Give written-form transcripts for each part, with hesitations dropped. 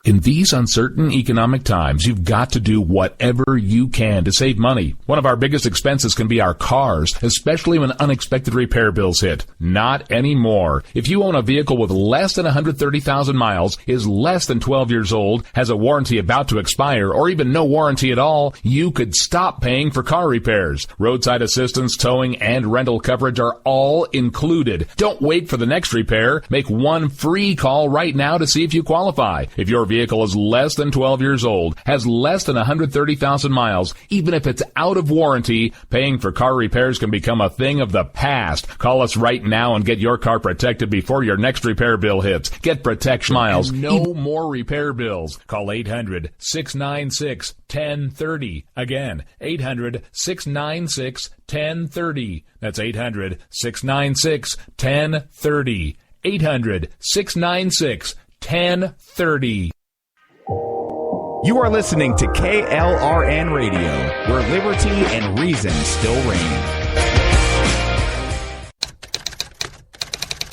In these uncertain economic times, you've got to do whatever you can to save money. One of our biggest expenses can be our cars, especially when unexpected repair bills hit. Not anymore. If you own a vehicle with less than 130,000 miles, is less than 12 years old, has a warranty about to expire, or even no warranty at all, you could stop paying for car repairs. Roadside assistance, towing, and rental coverage are all included. Don't wait for the next repair. Make one free call right now to see if you qualify. If your vehicle is less than 12 years old, has less than 130,000 miles, even if it's out of warranty, paying for car repairs can become a thing of the past. Call us right now and get your car protected before your next repair bill hits. Get protection miles. No more repair bills. Call 800-696-1030. Again, 800-696-1030. That's 800-696-1030. 800-696-1030. You are listening to KLRN Radio, where liberty and reason still reign.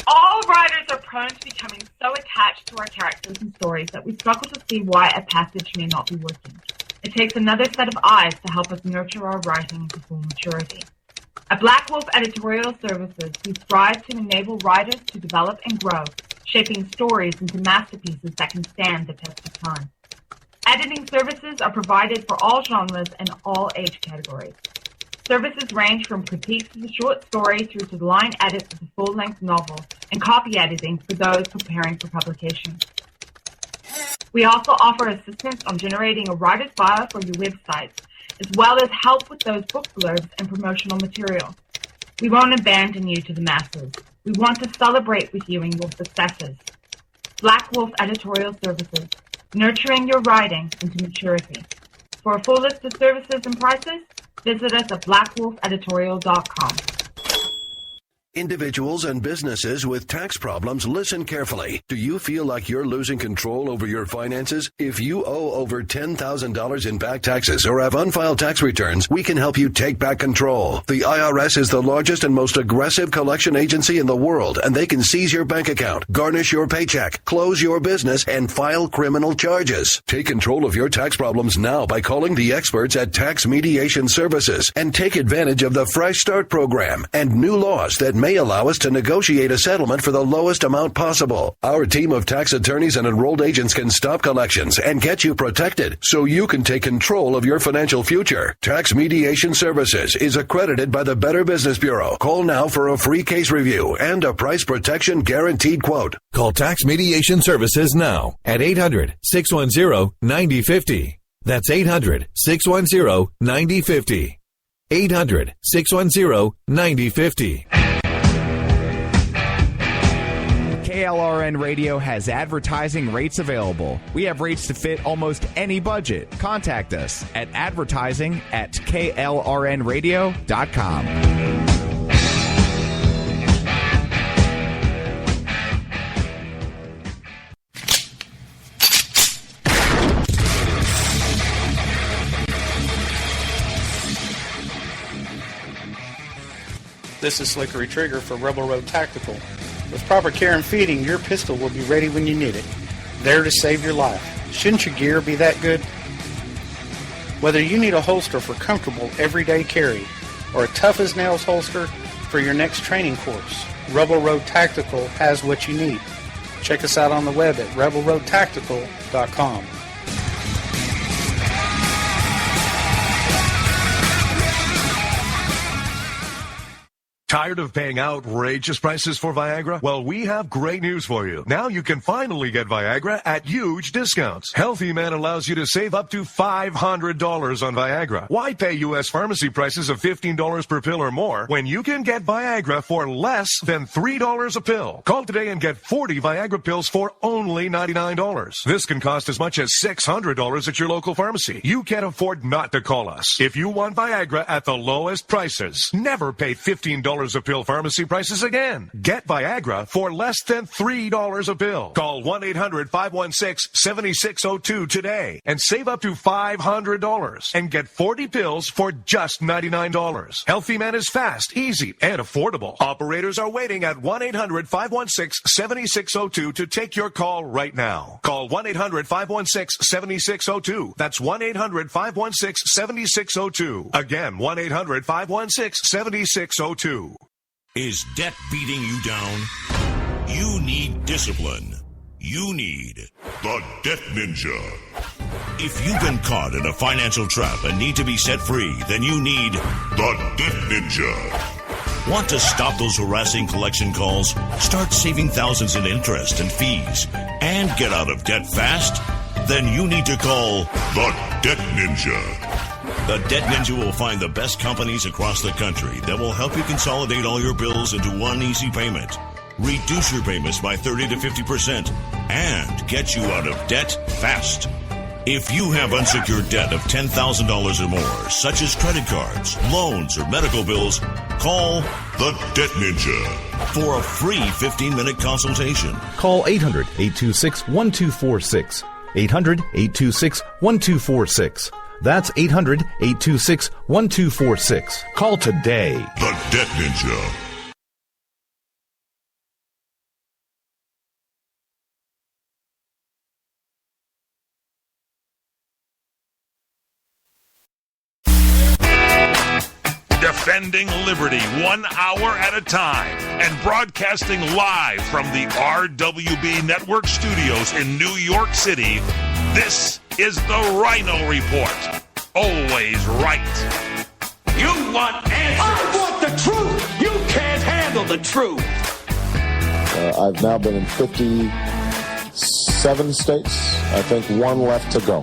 All writers are prone to becoming so attached to our characters and stories that we struggle to see why a passage may not be working. It takes another set of eyes to help us nurture our writing to full maturity. At Black Wolf Editorial Services, we strive to enable writers to develop and grow, shaping stories into masterpieces that can stand the test of time. Editing services are provided for all genres and all age categories. Services range from critiques of a short story through to line edits of a full-length novel and copy editing for those preparing for publication. We also offer assistance on generating a writer's bio for your websites, as well as help with those book blurbs and promotional material. We won't abandon you to the masses. We want to celebrate with you in your successes. Black Wolf Editorial Services, nurturing your writing into maturity. For a full list of services and prices, visit us at blackwolfeditorial.com. Individuals and businesses with tax problems, listen carefully. Do you feel like you're losing control over your finances? If you owe over $10,000 in back taxes or have unfiled tax returns, we can help you take back control. The IRS is the largest and most aggressive collection agency in the world, and they can seize your bank account, garnish your paycheck, close your business, and file criminal charges. Take control of your tax problems now by calling the experts at Tax Mediation Services and take advantage of the Fresh Start program and new laws that may allow us to negotiate a settlement for the lowest amount possible. Our team of tax attorneys and enrolled agents can stop collections and get you protected so you can take control of your financial future. Tax Mediation Services is accredited by the Better Business Bureau. Call now for a free case review and a price protection guaranteed quote. Call Tax Mediation Services now at 800-610-9050. That's 800-610-9050. 800-610-9050. KLRN Radio has advertising rates available. We have rates to fit almost any budget. Contact us at advertising@klrnradio.com. This is Slickery Trigger for Rebel Road Tactical. With proper care and feeding, your pistol will be ready when you need it, there to save your life. Shouldn't your gear be that good? Whether you need a holster for comfortable everyday carry or a tough-as-nails holster for your next training course, Rebel Road Tactical has what you need. Check us out on the web at rebelroadtactical.com. Tired of paying outrageous prices for Viagra? Well, we have great news for you. Now you can finally get Viagra at huge discounts. Healthy Man allows you to save up to $500 on Viagra. Why pay U.S. pharmacy prices of $15 per pill or more when you can get Viagra for less than $3 a pill? Call today and get 40 Viagra pills for only $99. This can cost as much as $600 at your local pharmacy. You can't afford not to call us. If you want Viagra at the lowest prices, never pay $15 $3 a pill pharmacy prices again. Get Viagra for less than $3 a pill. Call 1-800-516-7602 today and save up to $500 and get 40 pills for just $99. Healthy Man is fast, easy, and affordable. Operators are waiting at 1-800-516-7602 to take your call right now. Call 1-800-516-7602. That's 1-800-516-7602. Again, 1-800-516-7602. Is debt beating you down? You need discipline. You need the Debt Ninja. If you've been caught in a financial trap and need to be set free, then you need the Debt Ninja. Want to stop those harassing collection calls, start saving thousands in interest and fees, and get out of debt fast? Then you need to call the Debt Ninja. The Debt Ninja will find the best companies across the country that will help you consolidate all your bills into one easy payment, reduce your payments by 30 to 50%, and get you out of debt fast. If you have unsecured debt of $10,000 or more, such as credit cards, loans, or medical bills, call the Debt Ninja for a free 15-minute consultation. Call 800-826-1246. 800-826-1246. That's 800-826-1246. Call today. The Debt Ninja. Defending liberty 1 hour at a time and broadcasting live from the RWB Network studios in New York City, this is the Ryno Report. Always right. You want answers. I want the truth. You can't handle the truth. I've now been in 57 states. I think one left to go.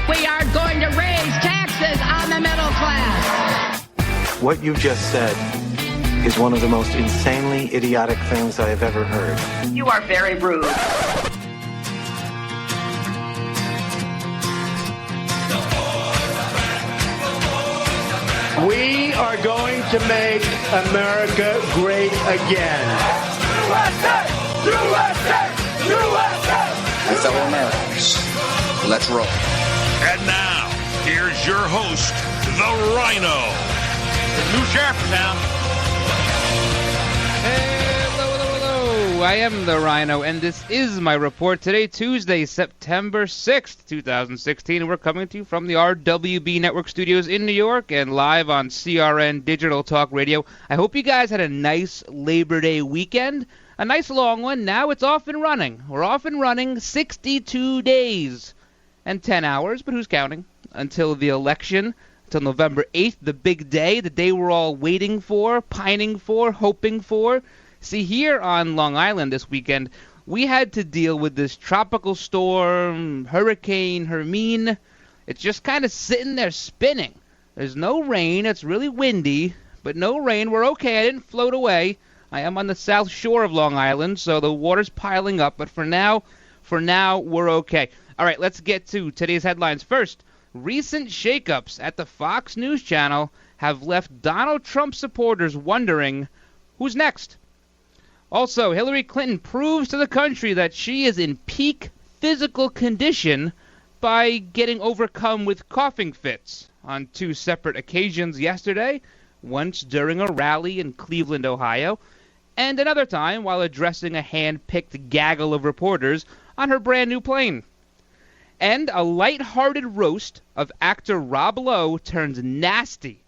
We are going to raise taxes on the middle class. What you just said is one of the most insanely idiotic things I have ever heard. You are very rude. We are going to make America great again. USA! USA! USA! My fellow Americans, let's roll. And now, here's your host, the Ryno. The new sheriff in town. Hello. I am the Ryno, and this is my report. Today, Tuesday, September 6th, 2016, and we're coming to you from the RWB Network studios in New York and live on CRN Digital Talk Radio. I hope you guys had a nice Labor Day weekend, a nice long one. Now it's off and running. We're off and running 62 days. And 10 hours, but who's counting? Until the election, until November 8th, the big day, the day we're all waiting for, pining for, hoping for. See, here on Long Island this weekend, we had to deal with this tropical storm, Hurricane Hermine. It's just kind of sitting there spinning. There's no rain. It's really windy, but no rain. We're okay. I didn't float away. I am on the south shore of Long Island, so the water's piling up, but for now, we're okay. All right, let's get to today's headlines. First, recent shakeups at the Fox News channel have left Donald Trump supporters wondering who's next. Also, Hillary Clinton proves to the country that she is in peak physical condition by getting overcome with coughing fits on two separate occasions yesterday, once during a rally in Cleveland, Ohio, and another time while addressing a hand-picked gaggle of reporters on her brand new plane. And a light-hearted roast of actor Rob Lowe turns nasty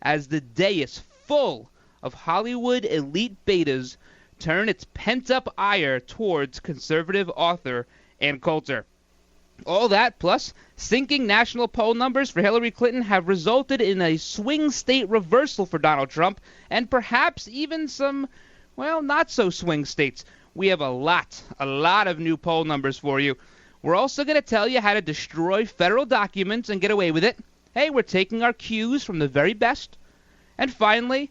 as the dais full of Hollywood elite betas turn its pent-up ire towards conservative author Ann Coulter. All that, plus sinking national poll numbers for Hillary Clinton, have resulted in a swing state reversal for Donald Trump, and perhaps even some, well, not-so-swing states. We have a lot of new poll numbers for you. We're also going to tell you how to destroy federal documents and get away with it. Hey, we're taking our cues from the very best. And finally,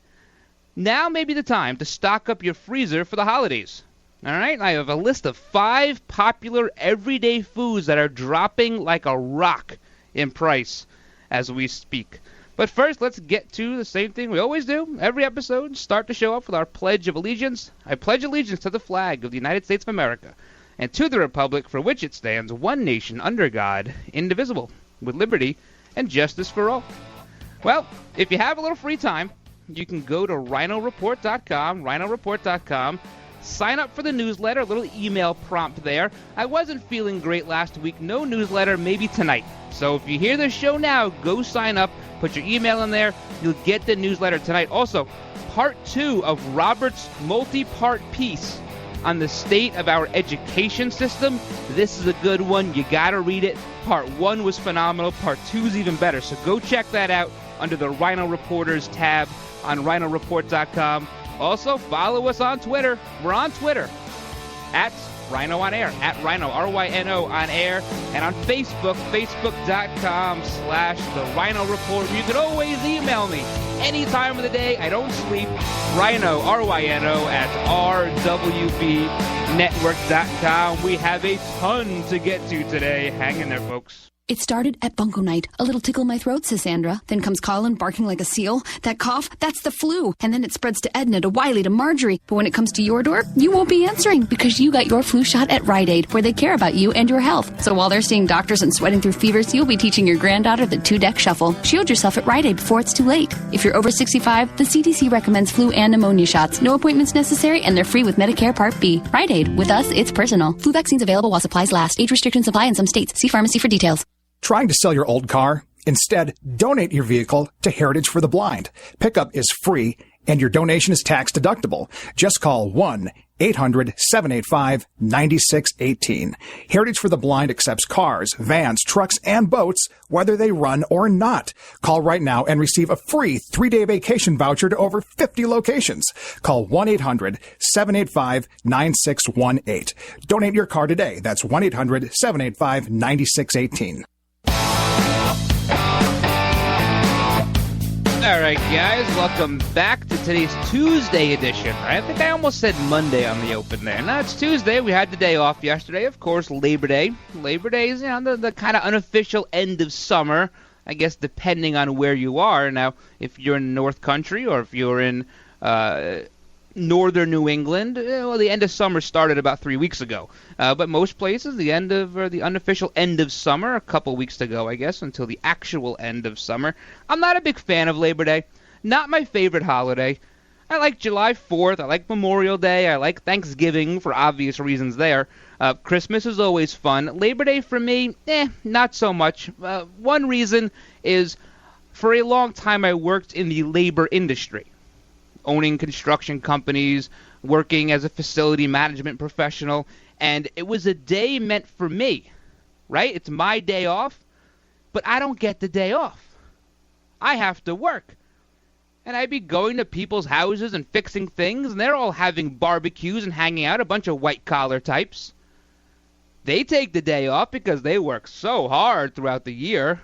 now may be the time to stock up your freezer for the holidays. All right, I have a list of 5 popular everyday foods that are dropping like a rock in price as we speak. But first, let's get to the same thing we always do. Every episode, start the show off with our Pledge of Allegiance. I pledge allegiance to the flag of the United States of America and to the republic for which it stands, one nation, under God, indivisible, with liberty and justice for all. Well, if you have a little free time, you can go to RynoReport.com, sign up for the newsletter, a little email prompt there. I wasn't feeling great last week. No newsletter, maybe tonight. So if you hear this show now, go sign up, put your email in there. You'll get the newsletter tonight. Also, part 2 of Robert's multi-part piece on the state of our education system. This is a good one. You got to read it. Part 1 was phenomenal. Part 2 is even better. So go check that out under the Ryno Reporters tab on RynoReport.com. Also, follow us on Twitter. We're on Twitter at Ryno on Air, at Ryno, R-Y-N-O on Air, and on Facebook, Facebook.com/The Ryno Report. You can always email me any time of the day. I don't sleep. Ryno, R-Y-N-O, at RWBNetwork.com. We have a ton to get to today. Hang in there, folks. It started at Bunko Night. A little tickle in my throat, says Sandra. Then comes Colin barking like a seal. That cough, that's the flu. And then it spreads to Edna, to Wiley, to Marjorie. But when it comes to your door, you won't be answering because you got your flu shot at Rite Aid, where they care about you and your health. So while they're seeing doctors and sweating through fevers, you'll be teaching your granddaughter the 2-deck shuffle. Shield yourself at Rite Aid before it's too late. If you're over 65, the CDC recommends flu and pneumonia shots. No appointments necessary, and they're free with Medicare Part B. Rite Aid. With us, it's personal. Flu vaccines available while supplies last. Age restrictions apply in some states. See pharmacy for details. Trying to sell your old car? Instead, donate your vehicle to Heritage for the Blind. Pickup is free, and your donation is tax deductible. Just call 1-800-785-9618. Heritage for the Blind accepts cars, vans, trucks, and boats, whether they run or not. Call right now and receive a free 3-day vacation voucher to over 50 locations. Call 1-800-785-9618. Donate your car today. That's 1-800-785-9618. All right, guys, welcome back to today's Tuesday edition. I think I almost said Monday on the open there. No, it's Tuesday. We had the day off yesterday, of course, Labor Day. Labor Day is, the kind of unofficial end of summer, I guess, depending on where you are. Now, if you're in North Country or if you're in northern New England, well, the end of summer started about 3 weeks ago. But most places, the unofficial end of summer, a couple weeks to go, I guess, until the actual end of summer. I'm not a big fan of Labor Day. Not my favorite holiday. I like July 4th. I like Memorial Day. I like Thanksgiving for obvious reasons there. Christmas is always fun. Labor Day for me, not so much. One reason is for a long time I worked in the labor industry, owning construction companies, working as a facility management professional, and it was a day meant for me, right? It's my day off, but I don't get the day off. I have to work. And I'd be going to people's houses and fixing things, and they're all having barbecues and hanging out, a bunch of white-collar types. They take the day off because they work so hard throughout the year,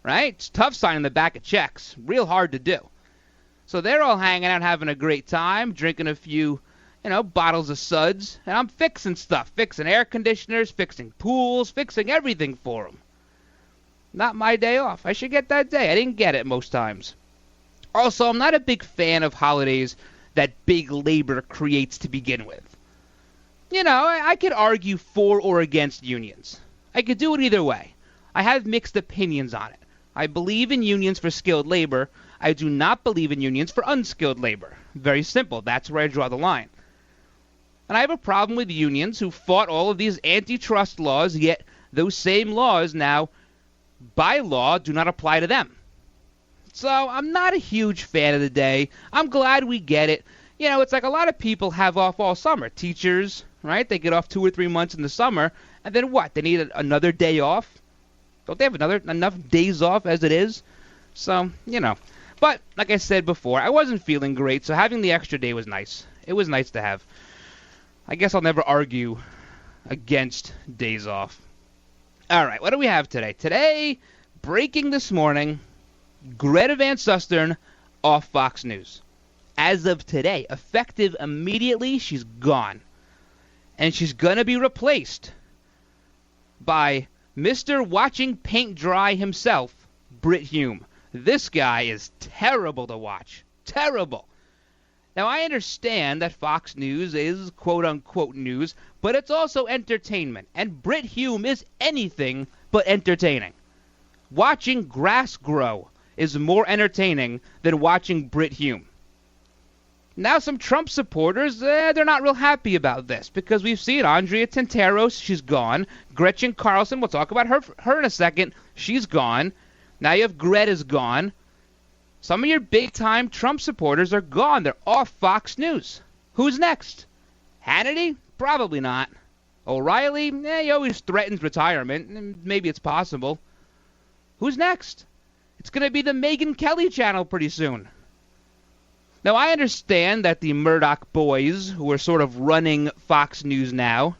right? It's tough signing the back of checks. Real hard to do. So they're all hanging out, having a great time, drinking a few, bottles of suds, and I'm fixing stuff, fixing air conditioners, fixing pools, fixing everything for them. Not my day off. I should get that day. I didn't get it most times. Also, I'm not a big fan of holidays that big labor creates to begin with. I could argue for or against unions. I could do it either way. I have mixed opinions on it. I believe in unions for skilled labor. I do not believe in unions for unskilled labor. Very simple. That's where I draw the line. And I have a problem with unions who fought all of these antitrust laws, yet those same laws now, by law, do not apply to them. So I'm not a huge fan of the day. I'm glad we get it. It's like a lot of people have off all summer. Teachers, right? They get off 2 or 3 months in the summer, and then what? They need another day off? Don't they have enough days off as it is? So, But, like I said before, I wasn't feeling great, so having the extra day was nice. It was nice to have. I guess I'll never argue against days off. All right, what do we have today? Today, breaking this morning, Greta Van Susteren off Fox News. As of today, effective immediately, she's gone. And she's going to be replaced by Mr. Watching Paint Dry himself, Brit Hume. This guy is terrible to watch. Terrible. Now, I understand that Fox News is quote-unquote news, but it's also entertainment, and Brit Hume is anything but entertaining. Watching grass grow is more entertaining than watching Brit Hume. Now, some Trump supporters, they're not real happy about this, because we've seen Andrea Tantaros, she's gone. Gretchen Carlson, we'll talk about her in a second, she's gone. Now you have Greta's gone. Some of your big-time Trump supporters are gone. They're off Fox News. Who's next? Hannity? Probably not. O'Reilly? He always threatens retirement. Maybe it's possible. Who's next? It's going to be the Megyn Kelly channel pretty soon. Now, I understand that the Murdoch boys, who are sort of running Fox News now,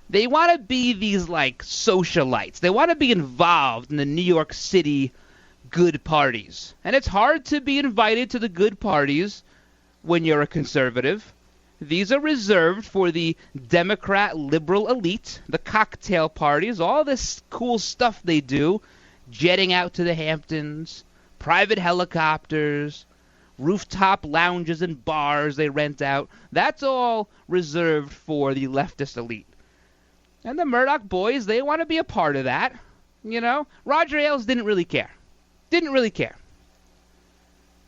they want to be these, like, socialites. They want to be involved in the New York City good parties. And it's hard to be invited to the good parties when you're a conservative. These are reserved for the Democrat liberal elite, the cocktail parties, all this cool stuff they do, jetting out to the Hamptons, private helicopters, rooftop lounges and bars they rent out. That's all reserved for the leftist elite. And the Murdoch boys, they want to be a part of that. You know, Roger Ailes didn't really care. Didn't really care.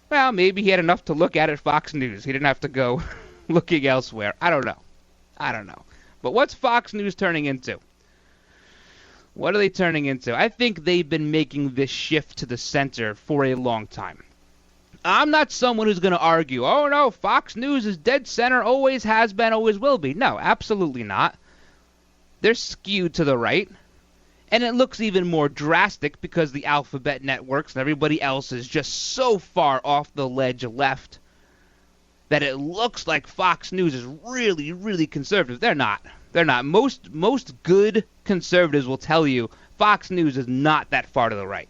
Well, maybe he had enough to look at Fox News. He didn't have to go looking elsewhere. I don't know. But what's Fox News turning into? What are they turning into? I think they've been making this shift to the center for a long time. I'm not someone who's going to argue, oh no, Fox News is dead center, always has been, always will be. No, absolutely not. They're skewed to the right. And it looks even more drastic because the alphabet networks and everybody else is just so far off the ledge left that it looks like Fox News is really, really conservative. They're not. They're not. Most good conservatives will tell you Fox News is not that far to the right.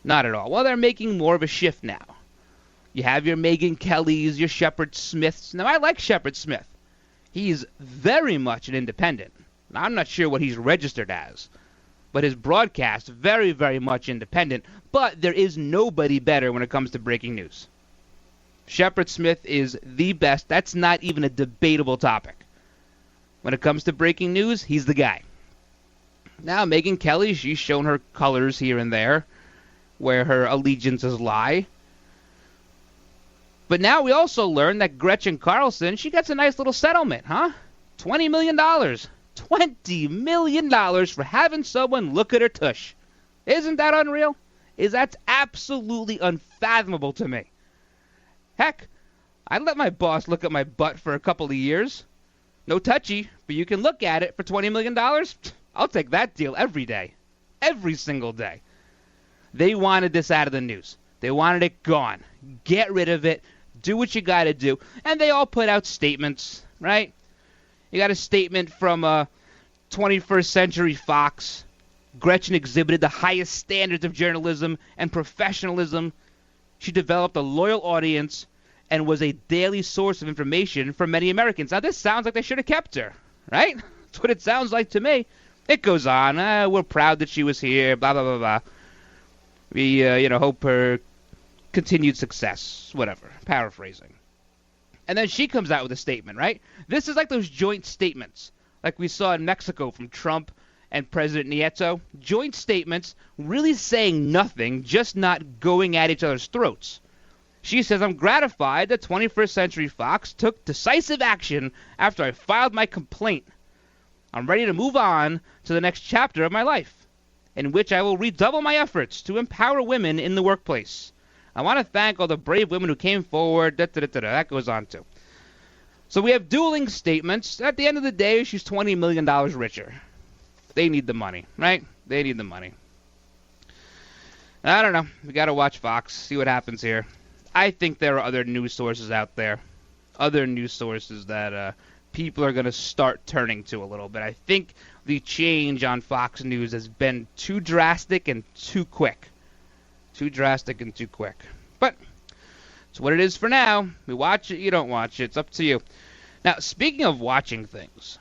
Not at all. Well, they're making more of a shift now. You have your Megyn Kellys, your Shepard Smiths. Now, I like Shepard Smith. He's very much an independent. Now, I'm not sure what he's registered as, but his broadcast, very, very much independent. But there is nobody better when it comes to breaking news. Shepard Smith is the best. That's not even a debatable topic. When it comes to breaking news, he's the guy. Now, Megyn Kelly, she's shown her colors here and there, where her allegiances lie. But now we also learn that Gretchen Carlson, she gets a nice little settlement, huh? $20 million. $20 million for having someone look at her tush. Isn't that unreal? That's absolutely unfathomable to me. Heck, I'd let my boss look at my butt for a couple of years. No touchy, but you can look at it for $20 million. I'll take that deal every day. Every single day. They wanted this out of the news. They wanted it gone. Get rid of it. Do what you got to do. And they all put out statements, right? You got a statement from 21st Century Fox. Gretchen exhibited the highest standards of journalism and professionalism. She developed a loyal audience and was a daily source of information for many Americans. Now, this sounds like they should have kept her, right? That's what it sounds like to me. It goes on. We're proud that she was here, blah, blah, blah, blah. We, hope her continued success, whatever, paraphrasing. And then she comes out with a statement, right? This is like those joint statements, like we saw in Mexico from Trump and President Nieto. Joint statements really saying nothing, just not going at each other's throats. She says, I'm gratified that 21st Century Fox took decisive action after I filed my complaint. I'm ready to move on to the next chapter of my life, in which I will redouble my efforts to empower women in the workplace. I want to thank all the brave women who came forward. That goes on too. So we have dueling statements. At the end of the day, she's $20 million richer. They need the money, right? They need the money. I don't know. We got to watch Fox, see what happens here. I think there are other news sources out there, other news sources that people are going to start turning to a little bit. I think the change on Fox News has been too drastic and too quick. Too drastic and too quick. But it's what it is for now. You watch it, you don't watch it. It's up to you. Now, speaking of watching things,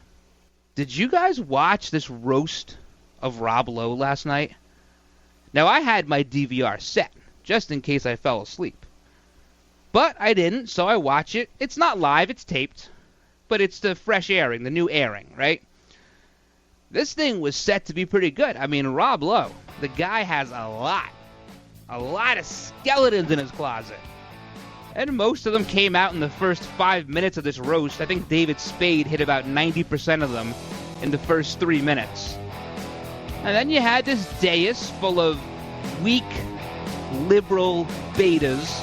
did you guys watch this roast of Rob Lowe last night? Now, I had my DVR set, just in case I fell asleep. But I didn't, so I watch it. It's not live, it's taped. But it's the fresh airing, the new airing, right? This thing was set to be pretty good. I mean, Rob Lowe, the guy has a lot of skeletons in his closet. And most of them came out in the first 5 minutes of this roast. I think David Spade hit about 90% of them in the first 3 minutes. And then you had this dais full of weak, liberal betas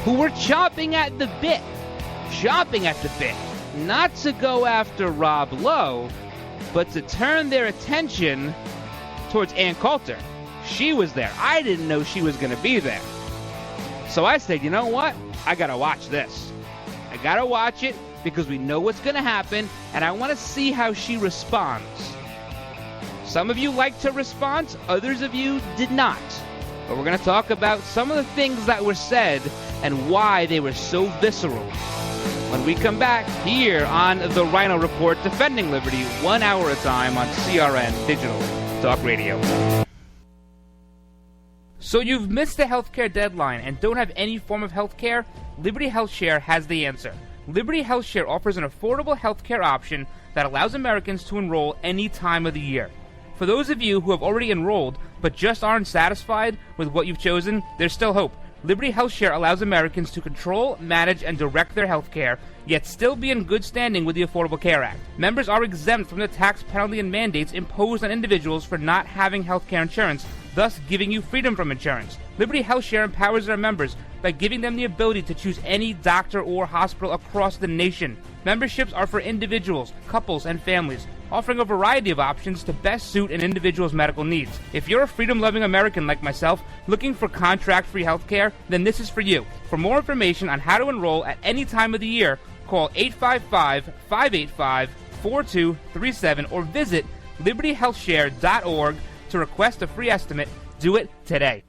who were chomping at the bit, not to go after Rob Lowe, but to turn their attention towards Ann Coulter. She was there. I didn't know she was going to be there. So I said, you know what? I got to watch this. I got to watch it because we know what's going to happen, and I want to see how she responds. Some of you liked her response, others of you did not. But we're going to talk about some of the things that were said and why they were so visceral. When we come back here on the Ryno Report, defending liberty 1 hour at a time on CRN Digital Talk Radio. So you've missed the healthcare deadline and don't have any form of healthcare? Liberty HealthShare has the answer. Liberty HealthShare offers an affordable healthcare option that allows Americans to enroll any time of the year. For those of you who have already enrolled but just aren't satisfied with what you've chosen, there's still hope. Liberty HealthShare allows Americans to control, manage, and direct their health care, yet still be in good standing with the Affordable Care Act. Members are exempt from the tax penalty and mandates imposed on individuals for not having health care insurance, thus giving you freedom from insurance. Liberty HealthShare empowers their members by giving them the ability to choose any doctor or hospital across the nation. Memberships are for individuals, couples, and families, offering a variety of options to best suit an individual's medical needs. If you're a freedom-loving American like myself, looking for contract-free health care, then this is for you. For more information on how to enroll at any time of the year, call 855-585-4237 or visit libertyhealthshare.org to request a free estimate. Do it today.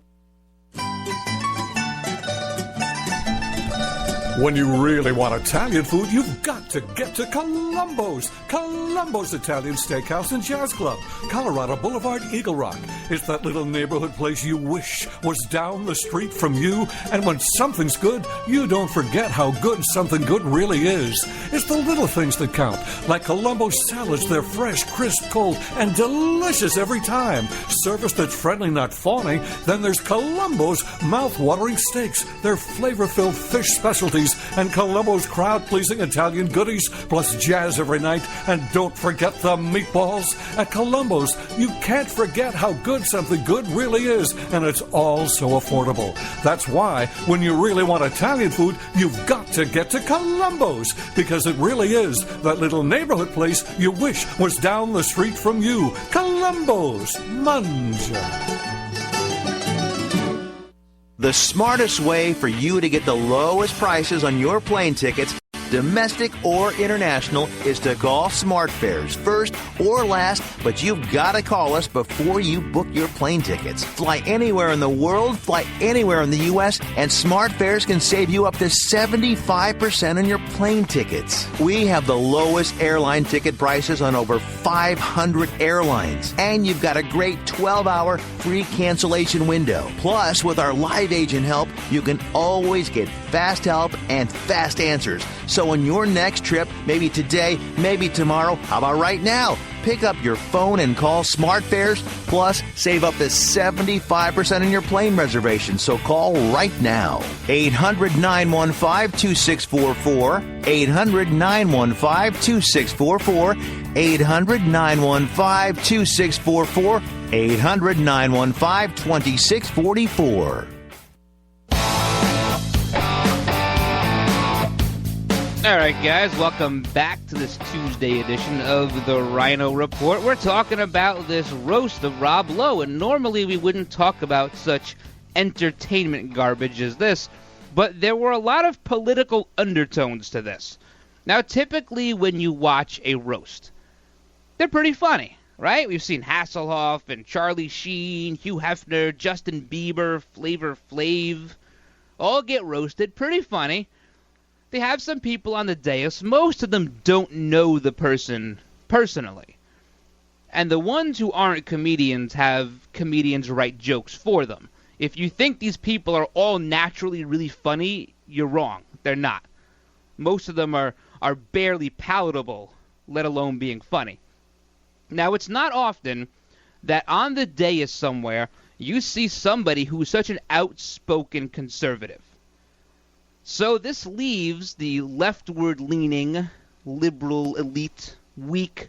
When you really want Italian food, you've got to get to Columbo's. Columbo's Italian Steakhouse and Jazz Club, Colorado Boulevard, Eagle Rock. It's that little neighborhood place you wish was down the street from you. And when something's good, you don't forget how good something good really is. It's the little things that count, like Columbo's salads. They're fresh, crisp, cold, and delicious every time. Service that's friendly, not phony. Then there's Columbo's mouth-watering steaks. They're flavor-filled fish specialties and Columbo's crowd-pleasing Italian goodies, plus jazz every night. And don't forget the meatballs. At Columbo's, you can't forget how good something good really is, and it's all so affordable. That's why, when you really want Italian food, you've got to get to Columbo's, because it really is that little neighborhood place you wish was down the street from you. Columbo's. Mangia. The smartest way for you to get the lowest prices on your plane tickets, domestic or international, is to call SmartFares first or last, but you've got to call us before you book your plane tickets. Fly anywhere in the world, fly anywhere in the U.S., and SmartFares can save you up to 75% on your plane tickets. We have the lowest airline ticket prices on over 500 airlines, and you've got a great 12-hour free cancellation window. Plus, with our live agent help, you can always get fast help and fast answers. So on your next trip, maybe today, maybe tomorrow, how about right now? Pick up your phone and call SmartFares, plus save up to 75% on your plane reservation. So call right now. 800-915-2644. 800-915-2644. 800-915-2644. 800-915-2644. All right, guys, welcome back to this Tuesday edition of the Ryno Report. We're talking about this roast of Rob Lowe, and normally we wouldn't talk about such entertainment garbage as this, but there were a lot of political undertones to this. Now, typically when you watch a roast, they're pretty funny, right? We've seen Hasselhoff and Charlie Sheen, Hugh Hefner, Justin Bieber, Flavor Flav, all get roasted, pretty funny. They have some people on the dais. Most of them don't know the person personally. And the ones who aren't comedians have comedians write jokes for them. If you think these people are all naturally really funny, you're wrong. They're not. Most of them are barely palatable, let alone being funny. Now, it's not often that on the dais somewhere you see somebody who's such an outspoken conservative. So this leaves the leftward-leaning, liberal, elite, weak,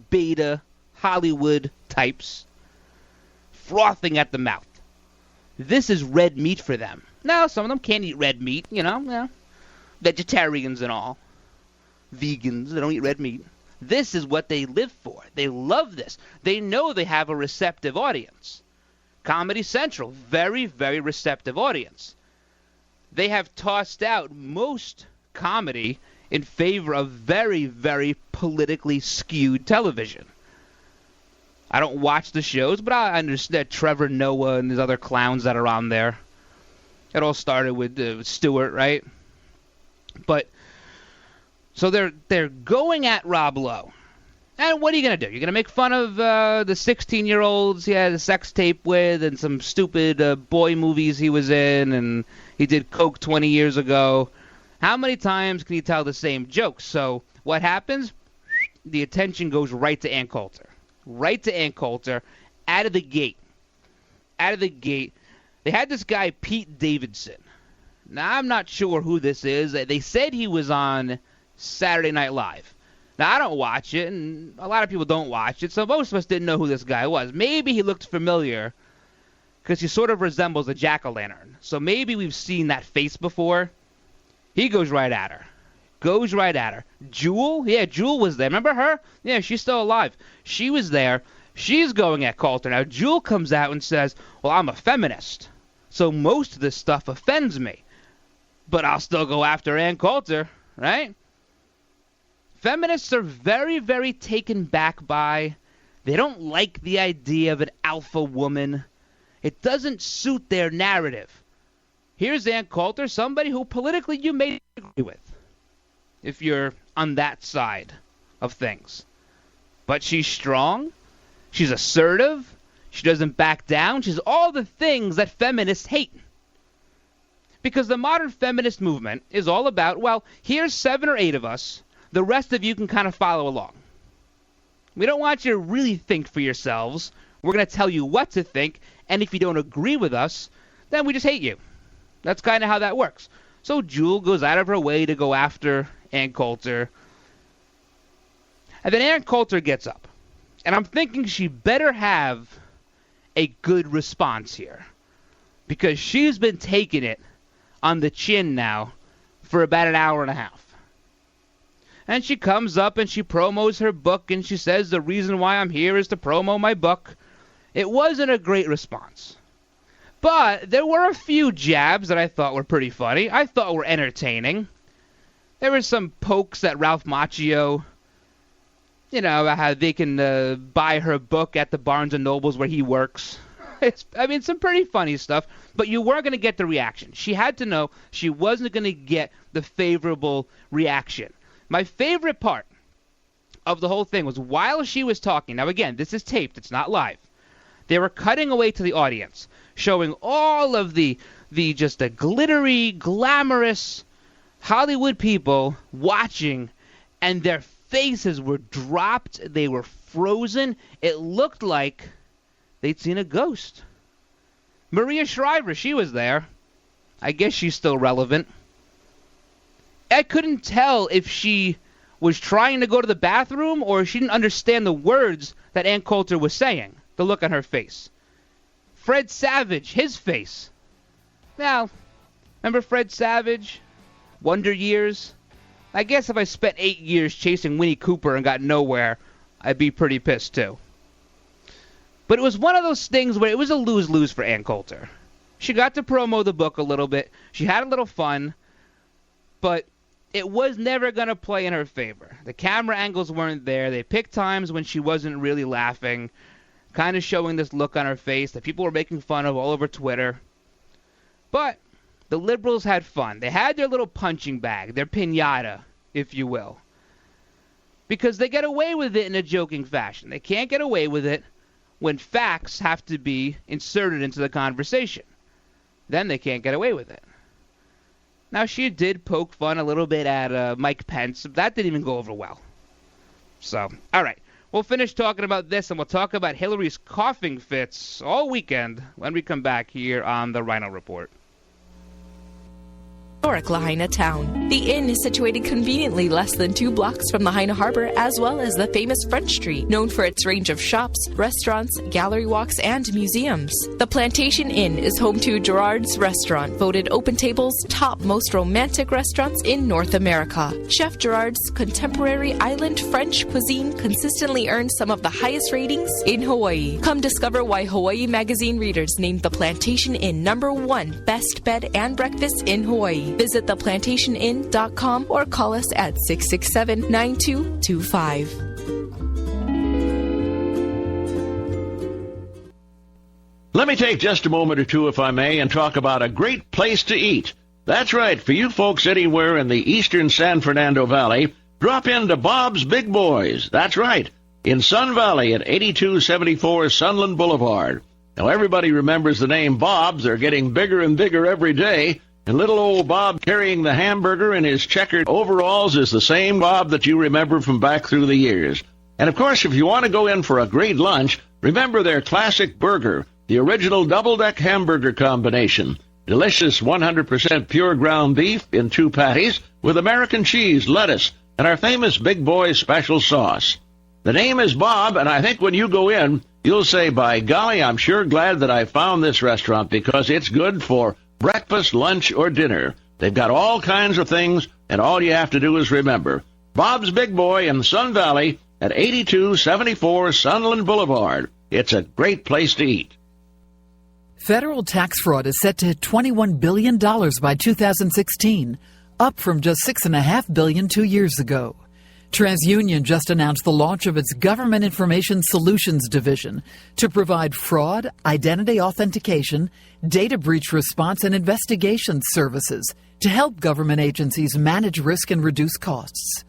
beta, Hollywood types frothing at the mouth. This is red meat for them. Now, some of them can't eat red meat, vegetarians and all. Vegans, they don't eat red meat. This is what they live for. They love this. They know they have a receptive audience. Comedy Central, very, very receptive audience. They have tossed out most comedy in favor of very, very politically skewed television. I don't watch the shows, but I understand Trevor Noah and these other clowns that are on there. It all started with Stewart, right? But so they're going at Rob Lowe. And what are you going to do? You're going to make fun of the 16-year-olds he had a sex tape with and some stupid boy movies he was in, and he did coke 20 years ago. How many times can you tell the same jokes? So what happens? The attention goes right to Ann Coulter. Right to Ann Coulter, out of the gate. Out of the gate. They had this guy, Pete Davidson. Now, I'm not sure who this is. They said he was on Saturday Night Live. Now, I don't watch it, and a lot of people don't watch it, so most of us didn't know who this guy was. Maybe he looked familiar because he sort of resembles a jack-o'-lantern. So maybe we've seen that face before. He goes right at her. Goes right at her. Jewel? Yeah, Jewel was there. Remember her? Yeah, she's still alive. She was there. She's going at Coulter. Now, Jewel comes out and says, well, I'm a feminist, so most of this stuff offends me. But I'll still go after Ann Coulter, right? Feminists are very, very taken back by, they don't like the idea of an alpha woman. It doesn't suit their narrative. Here's Ann Coulter, somebody who politically you may agree with, if you're on that side of things. But she's strong, she's assertive, she doesn't back down, she's all the things that feminists hate. Because the modern feminist movement is all about, well, here's 7 or 8 of us, the rest of you can kind of follow along. We don't want you to really think for yourselves. We're going to tell you what to think, and if you don't agree with us, then we just hate you. That's kind of how that works. So Jewel goes out of her way to go after Ann Coulter. And then Ann Coulter gets up. And I'm thinking she better have a good response here. Because she's been taking it on the chin now for about an hour and a half. And she comes up and she promos her book and she says the reason why I'm here is to promo my book. It wasn't a great response. But there were a few jabs that I thought were pretty funny. I thought were entertaining. There were some pokes at Ralph Macchio. You know, how they can buy her book at the Barnes & Nobles where he works. Some pretty funny stuff. But you weren't going to get the reaction. She had to know she wasn't going to get the favorable reaction. My favorite part of the whole thing was while she was talking. Now, again, this is taped. It's not live. They were cutting away to the audience, showing all of the glittery, glamorous Hollywood people watching, and their faces were dropped. They were frozen. It looked like they'd seen a ghost. Maria Shriver, she was there. I guess she's still relevant. I couldn't tell if she was trying to go to the bathroom or if she didn't understand the words that Ann Coulter was saying. The look on her face. Fred Savage, his face. Now, remember Fred Savage? Wonder Years? I guess if I spent 8 years chasing Winnie Cooper and got nowhere, I'd be pretty pissed too. But it was one of those things where it was a lose-lose for Ann Coulter. She got to promo the book a little bit. She had a little fun. But it was never going to play in her favor. The camera angles weren't there. They picked times when she wasn't really laughing, kind of showing this look on her face that people were making fun of all over Twitter. But the liberals had fun. They had their little punching bag, their piñata, if you will. because they get away with it in a joking fashion. They can't get away with it when facts have to be inserted into the conversation. Then they can't get away with it. Now, she did poke fun a little bit at Mike Pence. That didn't even go over well. So, all right. We'll finish talking about this, and we'll talk about Hillary's coughing fits all weekend when we come back here on the Ryno Report. Historic Lahaina town. The inn is situated conveniently less than 2 blocks from Lahaina Harbor, as well as the famous French Street, known for its range of shops, restaurants, gallery walks, and museums. The Plantation Inn is home to Gerard's Restaurant, voted Open Table's top most romantic restaurants in North America. Chef Gerard's contemporary island French cuisine consistently earns some of the highest ratings in Hawaii. Come discover why Hawaii Magazine readers named the Plantation Inn #1 best bed and breakfast in Hawaii. Visit theplantationinn.com or call us at 667-9225. Let me take just a moment or two, if I may, and talk about a great place to eat. That's right, for you folks anywhere in the eastern San Fernando Valley, drop into Bob's Big Boys. That's right, in Sun Valley at 8274 Sunland Boulevard. Now, everybody remembers the name Bob's. They're getting bigger and bigger every day. And little old Bob carrying the hamburger in his checkered overalls is the same Bob that you remember from back through the years. And, of course, if you want to go in for a great lunch, remember their classic burger, the original double-deck hamburger combination. Delicious 100% pure ground beef in 2 patties with American cheese, lettuce, and our famous Big Boy special sauce. The name is Bob, and I think when you go in, you'll say, by golly, I'm sure glad that I found this restaurant because it's good for breakfast, lunch, or dinner. They've got all kinds of things, and all you have to do is remember. Bob's Big Boy in Sun Valley at 8274 Sunland Boulevard. It's a great place to eat. Federal tax fraud is set to hit $21 billion by 2016, up from just $6.5 billion 2 years ago. TransUnion just announced the launch of its Government Information Solutions Division to provide fraud, identity authentication, data breach response, and investigation services to help government agencies manage risk and reduce costs.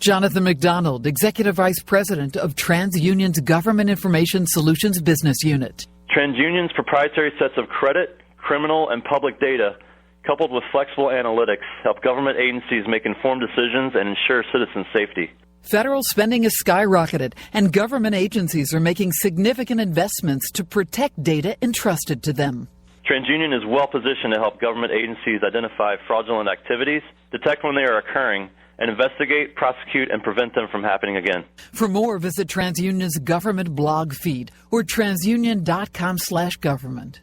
Jonathan McDonald, Executive Vice President of TransUnion's Government Information Solutions Business Unit. TransUnion's proprietary sets of credit, criminal, and public data, coupled with flexible analytics, help government agencies make informed decisions and ensure citizen safety. Federal spending has skyrocketed, and government agencies are making significant investments to protect data entrusted to them. TransUnion is well positioned to help government agencies identify fraudulent activities, detect when they are occurring, and investigate, prosecute, and prevent them from happening again. For more, visit TransUnion's government blog feed or transunion.com/government.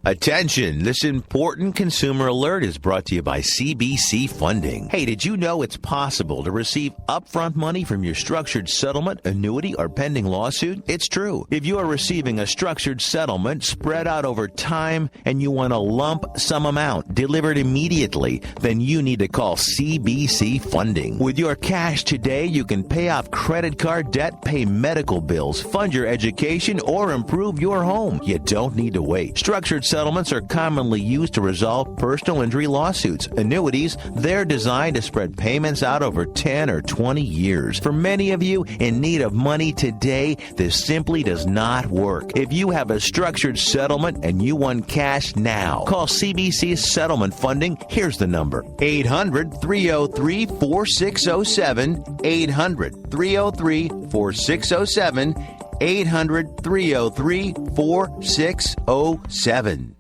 Attention, this important consumer alert is brought to you by CBC Funding. Hey, did you know it's possible to receive upfront money from your structured settlement, annuity, or pending lawsuit? It's true. If you are receiving a structured settlement spread out over time and you want a lump sum amount delivered immediately, then you need to call CBC Funding. With your cash today, you can pay off credit card debt, pay medical bills, fund your education, or improve your home. You don't need to wait. Structured settlements are commonly used to resolve personal injury lawsuits. Annuities, they're designed to spread payments out over 10 or 20 years. For many of you in need of money today, this simply does not work. If you have a structured settlement and you want cash now, call CBC Settlement Funding. Here's the number: 800-303-4607, 800-303-4607, 800-303-4607.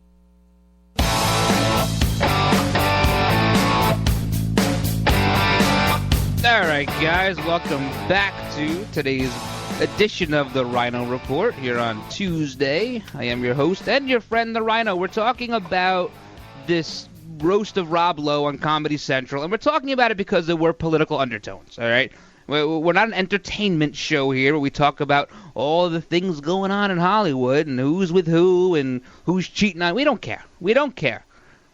All right, guys, welcome back to today's edition of the Ryno Report here on Tuesday. I am your host and your friend, the Ryno. We're talking about this roast of Rob Lowe on Comedy Central, and we're talking about it because there were political undertones, all right? We're not an entertainment show here where we talk about all the things going on in Hollywood and who's with who and who's cheating on. We don't care. We don't care.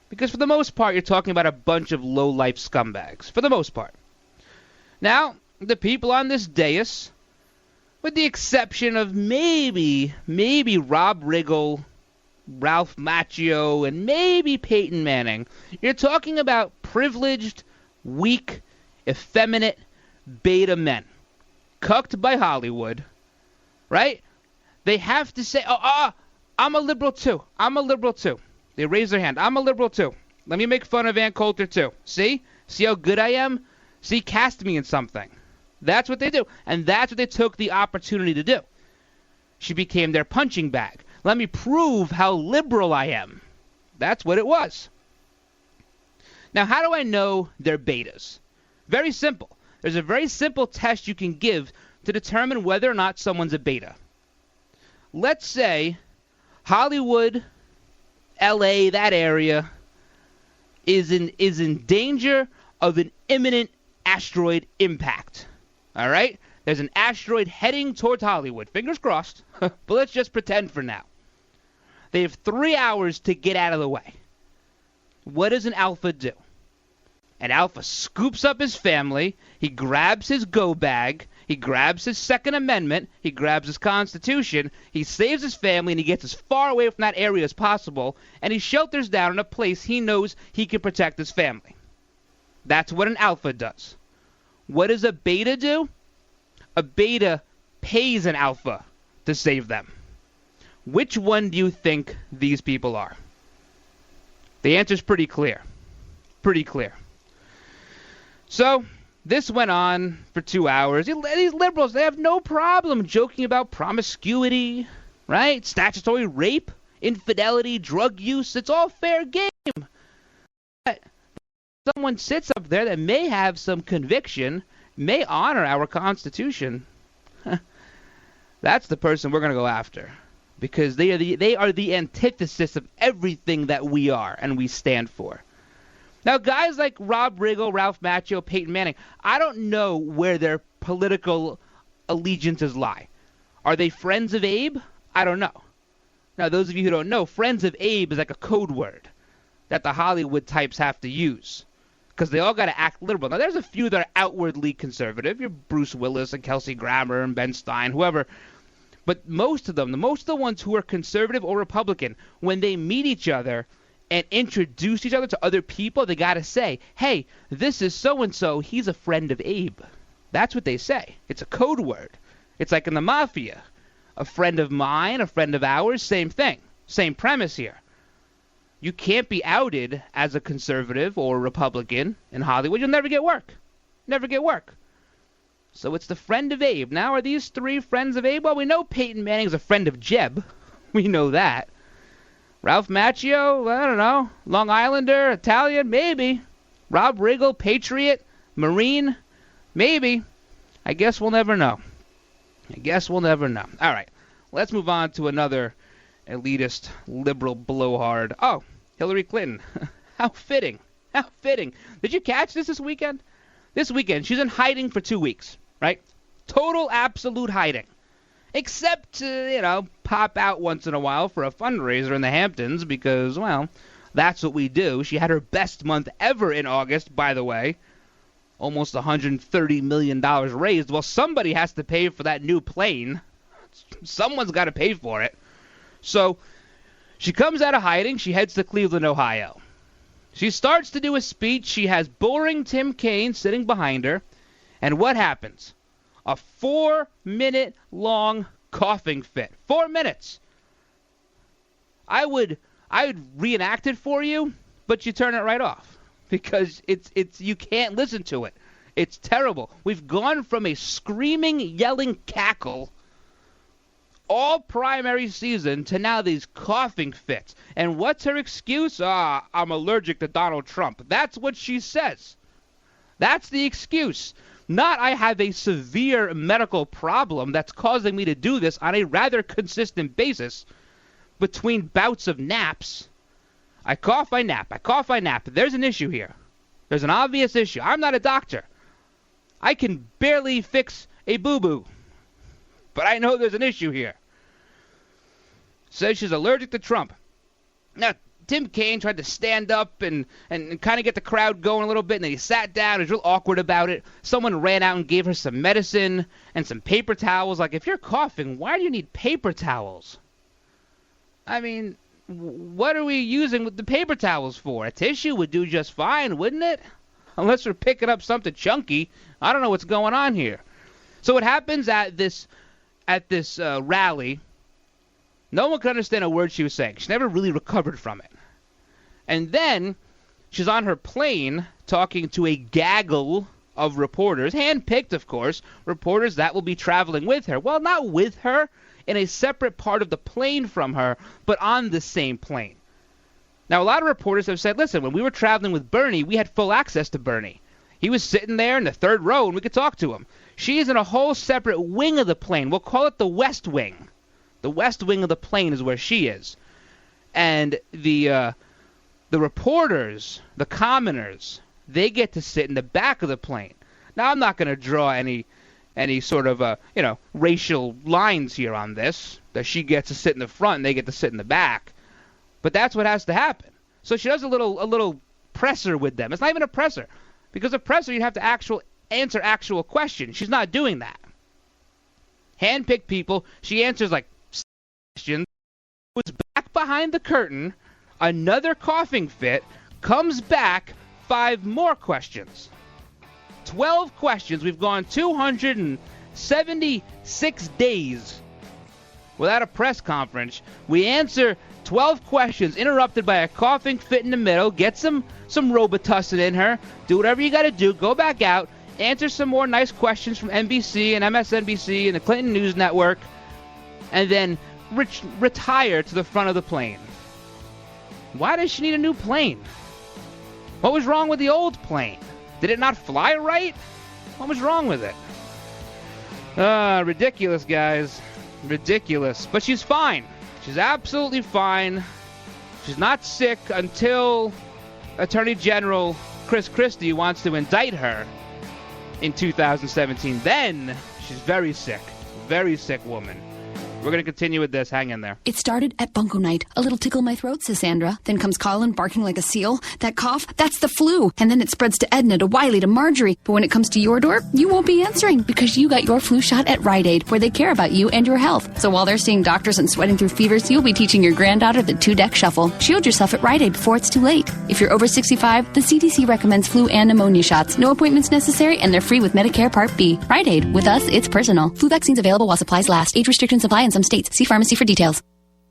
Because for the most part, you're talking about a bunch of low-life scumbags. For the most part. Now, the people on this dais, with the exception of maybe Rob Riggle, Ralph Macchio, and maybe Peyton Manning, you're talking about privileged, weak, effeminate, beta men. cucked by Hollywood, right? They have to say, I'm a liberal too. I'm a liberal too. They raise their hand. I'm a liberal too. Let me make fun of Ann Coulter too. See how good I am? See, cast me in something. That's what they do. And that's what they took the opportunity to do. She became their punching bag. Let me prove how liberal I am. That's what it was. Now, how do I know they're betas? Very simple. There's a very simple test you can give to determine whether or not someone's a beta. Let's say Hollywood, LA, that area, is in danger of an imminent asteroid impact. All right? There's an asteroid heading towards Hollywood. Fingers crossed. But let's just pretend for now. They have 3 hours to get out of the way. What does an alpha do? An alpha scoops up his family. He grabs his go bag. He grabs his Second Amendment. He grabs his Constitution. He saves his family, and he gets as far away from that area as possible, and he shelters down in a place he knows he can protect his family. That's what an alpha does. What does a beta do? A beta pays an alpha to save them. Which one do you think these people are? The answer's pretty clear. Pretty clear. So, this went on for 2 hours. These liberals, they have no problem joking about promiscuity, right? Statutory rape, infidelity, drug use. It's all fair game. But someone sits up there that may have some conviction, may honor our Constitution. That's the person we're going to go after. Because they are the antithesis of everything that we are and we stand for. Now, guys like Rob Riggle, Ralph Macchio, Peyton Manning, I don't know where their political allegiances lie. Are they friends of Abe? I don't know. Now, those of you who don't know, friends of Abe is like a code word that the Hollywood types have to use because they all got to act liberal. Now, there's a few that are outwardly conservative. You're Bruce Willis and Kelsey Grammer and Ben Stein, whoever. But most of the ones who are conservative or Republican, when they meet each other and introduce each other to other people, they got to say, hey, this is so-and-so, he's a friend of Abe. That's what they say. It's a code word. It's like in the mafia. A friend of mine, a friend of ours, same thing. Same premise here. You can't be outed as a conservative or a Republican in Hollywood. You'll never get work. Never get work. So it's the friend of Abe. Now, are these three friends of Abe? Well, we know Peyton Manning's a friend of Jeb. We know that. Ralph Macchio, I don't know. Long Islander, Italian, maybe. Rob Riggle, Patriot, Marine, maybe. I guess we'll never know. All right, let's move on to another elitist, liberal blowhard. Oh, Hillary Clinton. How fitting. Did you catch this weekend? This weekend, she's in hiding for 2 weeks, right? Total, absolute hiding. Except to, pop out once in a while for a fundraiser in the Hamptons because, well, that's what we do. She had her best month ever in August, by the way. Almost $130 million raised. Well, somebody has to pay for that new plane. Someone's got to pay for it. So she comes out of hiding. She heads to Cleveland, Ohio. She starts to do a speech. She has boring Tim Kaine sitting behind her. And what happens? A 4-minute-long coughing fit. 4 minutes. I would reenact it for you, but you turn it right off because it's you can't listen to it. It's terrible. We've gone from a screaming, yelling cackle all primary season to now these coughing fits. And what's her excuse? I'm allergic to Donald Trump. That's what she says. That's the excuse. Not I have a severe medical problem that's causing me to do this on a rather consistent basis between bouts of naps. I cough, I nap. There's an issue here. There's an obvious issue. I'm not a doctor. I can barely fix a boo-boo. But I know there's an issue here. Says she's allergic to Trump. Now, Tim Kaine tried to stand up and kind of get the crowd going a little bit, and then he sat down. He was real awkward about it. Someone ran out and gave her some medicine and some paper towels. Like, if you're coughing, why do you need paper towels? I mean, what are we using with the paper towels for? A tissue would do just fine, wouldn't it? Unless we're picking up something chunky. I don't know what's going on here. So what happens at this rally, no one could understand a word she was saying. She never really recovered from it. And then she's on her plane talking to a gaggle of reporters, handpicked, of course, reporters that will be traveling with her. Well, not with her, in a separate part of the plane from her, but on the same plane. Now, a lot of reporters have said, listen, when we were traveling with Bernie, we had full access to Bernie. He was sitting there in the third row, and we could talk to him. She is in a whole separate wing of the plane. We'll call it the West Wing. The West Wing of the plane is where she is. And the reporters, the commoners, they get to sit in the back of the plane. Now, I'm not going to draw any sort of racial lines here on this, that she gets to sit in the front and they get to sit in the back. But that's what has to happen. So she does a little presser with them. It's not even a presser, because a presser you'd have to answer actual questions. She's not doing that. Handpicked people. She answers like questions. Goes back behind the curtain. Another coughing fit. Comes back. 5 more questions. 12 questions. We've gone 276 days without a press conference. We answer 12 questions, interrupted by a coughing fit in the middle. Get some Robitussin in her. Do whatever you got to do. Go back out. Answer some more nice questions from NBC and MSNBC and the Clinton News Network. And then retire to the front of the plane. Why does she need a new plane? What was wrong with the old plane? Did it not fly right? What was wrong with it? Ridiculous, guys. Ridiculous. But she's fine. She's absolutely fine. She's not sick until Attorney General Chris Christie wants to indict her in 2017. Then she's very sick. Very sick woman. We're going to continue with this. Hang in there. It started at Bunko Night. A little tickle in my throat, says Sandra. Then comes Colin barking like a seal. That cough, that's the flu. And then it spreads to Edna, to Wiley, to Marjorie. But when it comes to your door, you won't be answering because you got your flu shot at Rite Aid, where they care about you and your health. So while they're seeing doctors and sweating through fevers, you'll be teaching your granddaughter the 2-deck shuffle. Shield yourself at Rite Aid before it's too late. If you're over 65, the CDC recommends flu and pneumonia shots. No appointments necessary, and they're free with Medicare Part B. Rite Aid. With us, it's personal. Flu vaccines available while supplies last. Age restrictions apply in some states. See pharmacy for details.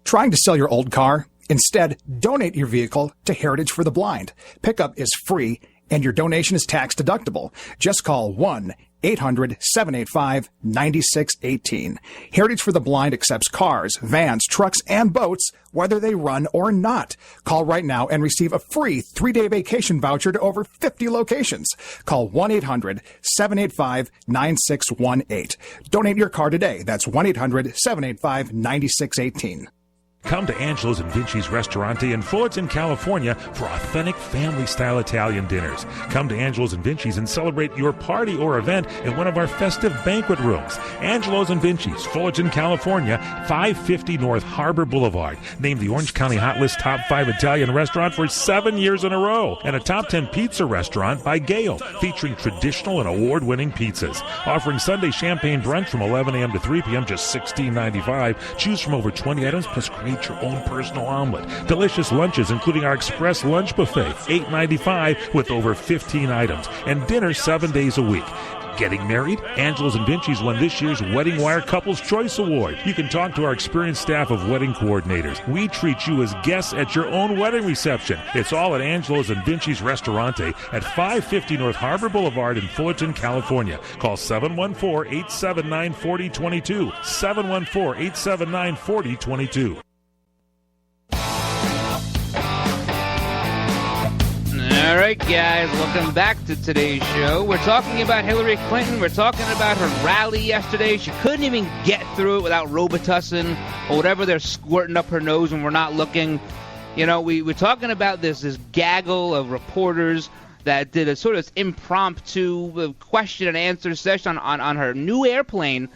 Trying to sell your old car? Instead, donate your vehicle to Heritage for the Blind. Pickup is free, and your donation is tax deductible. Just call 1-800-785-9618. Heritage for the Blind accepts cars, vans, trucks, and boats, whether they run or not. Call right now and receive a free 3-day vacation voucher to over 50 locations. Call 1-800-785-9618. Donate your car today. That's 1-800-785-9618. Come to Angelo's and Vinci's Ristorante in Fullerton, California for authentic family-style Italian dinners. Come to Angelo's and Vinci's and celebrate your party or event in one of our festive banquet rooms. Angelo's and Vinci's, Fullerton, California, 550 North Harbor Boulevard. Named the Orange County Hot List Top 5 Italian restaurant for 7 years in a row. And a Top 10 pizza restaurant by Gale, featuring traditional and award-winning pizzas. Offering Sunday champagne brunch from 11 a.m. to 3 p.m., just $16.95. Choose from over 20 items, plus create your own personal omelet. Delicious lunches, including our express lunch buffet, $8.95 with over 15 items. And dinner 7 days a week. Getting married? Angelo's and Vinci's won this year's Wedding Wire Couples Choice Award. You can talk to our experienced staff of wedding coordinators. We treat you as guests at your own wedding reception. It's all at Angelo's and Vinci's Ristorante at 550 North Harbor Boulevard in Fullerton, California. Call 714-879-4022. 714-879-4022. All right, guys, welcome back to today's show. We're talking about Hillary Clinton. We're talking about her rally yesterday. She couldn't even get through it without Robitussin or whatever they're squirting up her nose when we're not looking. You know, we're talking about this gaggle of reporters that did a sort of impromptu question and answer session on her new airplane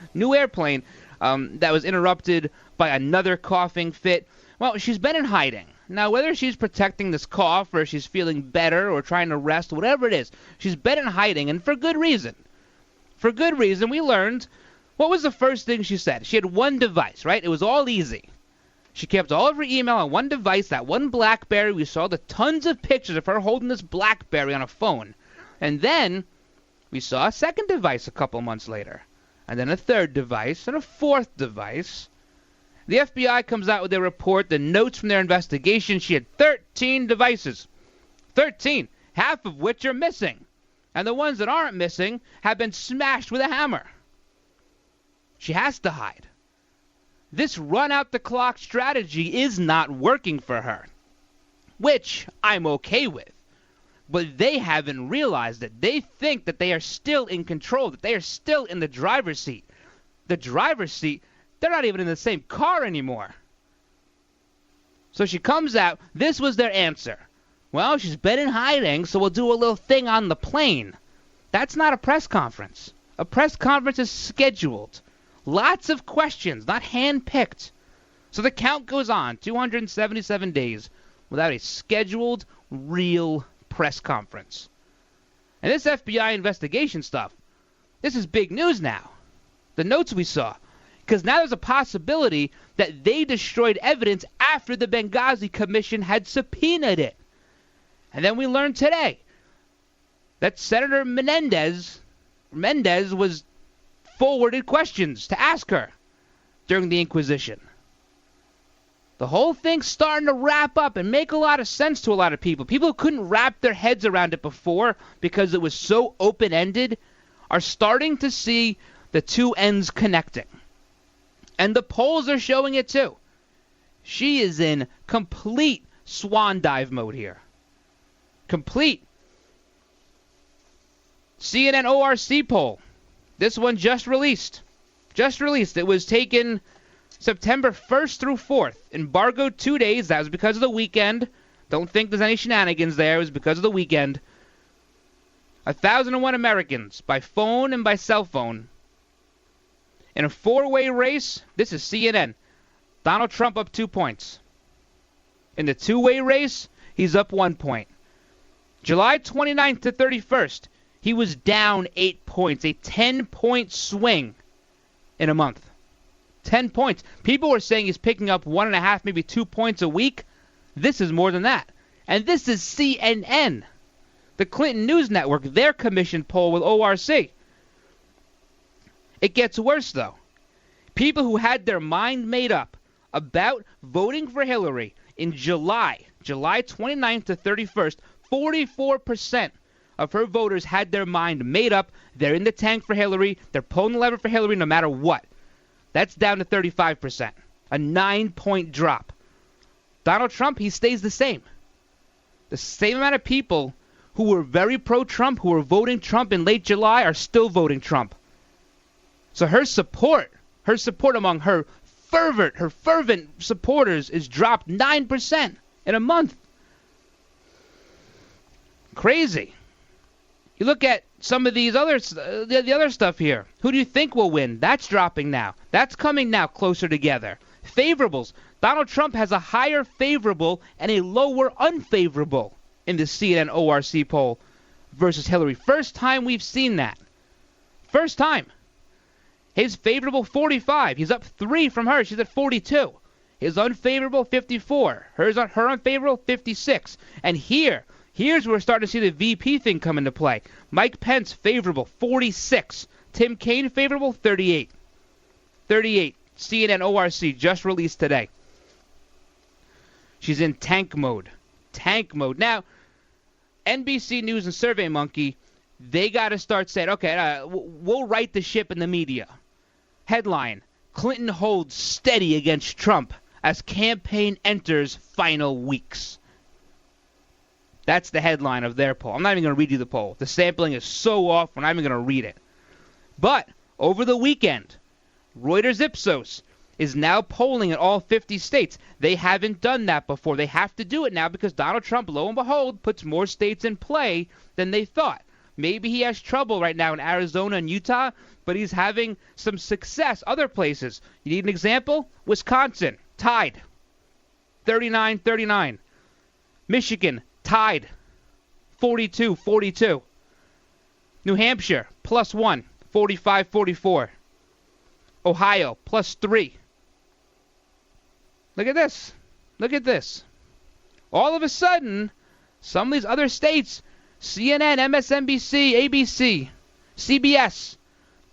that was interrupted by another coughing fit. Well, she's been in hiding. Now, whether she's protecting this cough or she's feeling better or trying to rest, whatever it is, she's been in hiding, and for good reason. For good reason. We learned, what was the first thing she said? She had one device, right? It was all easy. She kept all of her email on one device, that one BlackBerry. We saw the tons of pictures of her holding this BlackBerry on a phone. And then we saw a second device a couple months later. and then a third device, and a fourth device. The FBI comes out with their report, the notes from their investigation. She had 13 devices. 13, half of which are missing. And the ones that aren't missing have been smashed with a hammer. She has to hide. This run-out-the-clock strategy is not working for her, which I'm okay with. But they haven't realized it. They think that they are still in control, that they are still in the driver's seat. The driver's seat, they're not even in the same car anymore. So she comes out. This was their answer. Well, she's been in hiding, so we'll do a little thing on the plane. That's not a press conference. A press conference is scheduled. Lots of questions, not hand-picked. So the count goes on, 277 days, without a scheduled, real press conference. And this FBI investigation stuff, this is big news now. The notes we saw. Because now there's a possibility that they destroyed evidence after the Benghazi Commission had subpoenaed it. And then we learned today that Senator Menendez was forwarded questions to ask her during the Inquisition. The whole thing's starting to wrap up and make a lot of sense to a lot of people. People who couldn't wrap their heads around it before because it was so open-ended are starting to see the two ends connecting. And the polls are showing it too. She is in complete swan dive mode here. Complete. CNN ORC poll. This one just released. It was taken September 1st through 4th. Embargoed 2 days. That was because of the weekend. Don't think there's any shenanigans there. It was because of the weekend. 1,001 Americans by phone and by cell phone. In a four-way race, this is CNN. Donald Trump up 2 points. In the two-way race, he's up 1 point. July 29th to 31st, he was down 8 points. A 10-point swing in a month. 10 points. People were saying he's picking up 1.5, maybe 2 points a week. This is more than that. And this is CNN. The Clinton News Network, their commission poll with ORC. It gets worse, though. People who had their mind made up about voting for Hillary in July 29th to 31st, 44% of her voters had their mind made up. They're in the tank for Hillary. They're pulling the lever for Hillary no matter what. That's down to 35%. A 9-point drop. Donald Trump, he stays the same. The same amount of people who were very pro-Trump, who were voting Trump in late July, are still voting Trump. So her support among her fervent supporters is dropped 9% in a month. Crazy. You look at some of these the other stuff here. Who do you think will win? That's dropping now. That's coming now closer together. Favorables. Donald Trump has a higher favorable and a lower unfavorable in the CNN ORC poll versus Hillary. First time we've seen that. First time. His favorable 45. He's up 3 from her. She's at 42. His unfavorable 54. Her unfavorable 56. And here's where we're starting to see the VP thing come into play. Mike Pence favorable 46. Tim Kaine favorable 38. 38. CNN ORC just released today. She's in tank mode. Tank mode. Now, NBC News and SurveyMonkey, they got to start saying, okay, we'll right the ship in the media. Headline, Clinton holds steady against Trump as campaign enters final weeks. That's the headline of their poll. I'm not even going to read you the poll. The sampling is so off, we're not even going to read it. But over the weekend, Reuters Ipsos is now polling in all 50 states. They haven't done that before. They have to do it now because Donald Trump, lo and behold, puts more states in play than they thought. Maybe he has trouble right now in Arizona and Utah, but he's having some success other places. You need an example? Wisconsin, tied. 39-39. Michigan, tied. 42-42. New Hampshire, +1. 45-44. Ohio, +3. Look at this. Look at this. All of a sudden, some of these other states, CNN, MSNBC, ABC, CBS,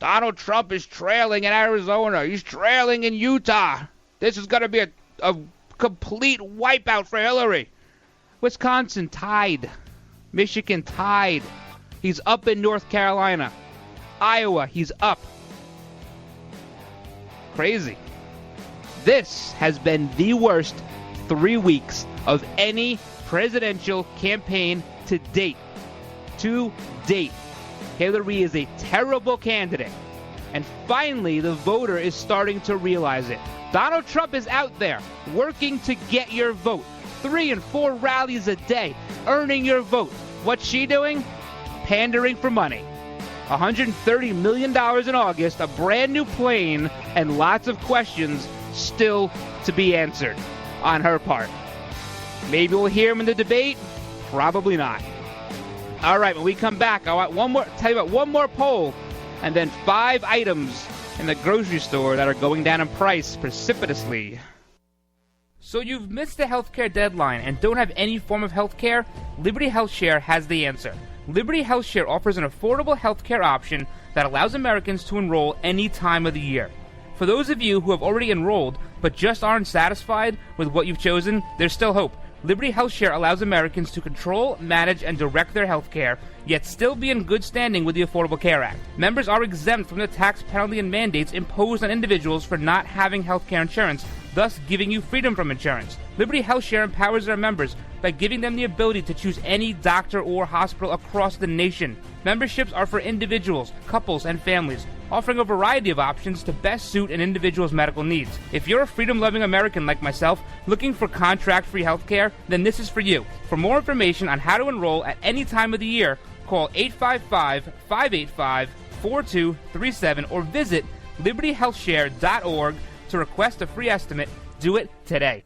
Donald Trump is trailing in Arizona. He's trailing in Utah. This is going to be a complete wipeout for Hillary. Wisconsin tied. Michigan tied. He's up in North Carolina. Iowa, he's up. Crazy. This has been the worst 3 weeks of any presidential campaign to date. To date. Hillary is a terrible candidate. And finally, the voter is starting to realize it. Donald Trump is out there working to get your vote. 3 and 4 rallies a day, earning your vote. What's she doing? Pandering for money. $130 million in August, a brand new plane, and lots of questions still to be answered on her part. Maybe we'll hear him in the debate. Probably not. All right, when we come back, I want tell you about one more poll, and then 5 items in the grocery store that are going down in price precipitously. So you've missed the healthcare deadline and don't have any form of healthcare? Liberty HealthShare has the answer. Liberty HealthShare offers an affordable healthcare option that allows Americans to enroll any time of the year. For those of you who have already enrolled but just aren't satisfied with what you've chosen, there's still hope. Liberty HealthShare allows Americans to control, manage, and direct their health care, yet still be in good standing with the Affordable Care Act. Members are exempt from the tax penalty and mandates imposed on individuals for not having health care insurance, thus giving you freedom from insurance. Liberty HealthShare empowers their members by giving them the ability to choose any doctor or hospital across the nation. Memberships are for individuals, couples, and families, offering a variety of options to best suit an individual's medical needs. If you're a freedom-loving American like myself, looking for contract-free health care, then this is for you. For more information on how to enroll at any time of the year, call 855-585-4237 or visit libertyhealthshare.org to request a free estimate. Do it today.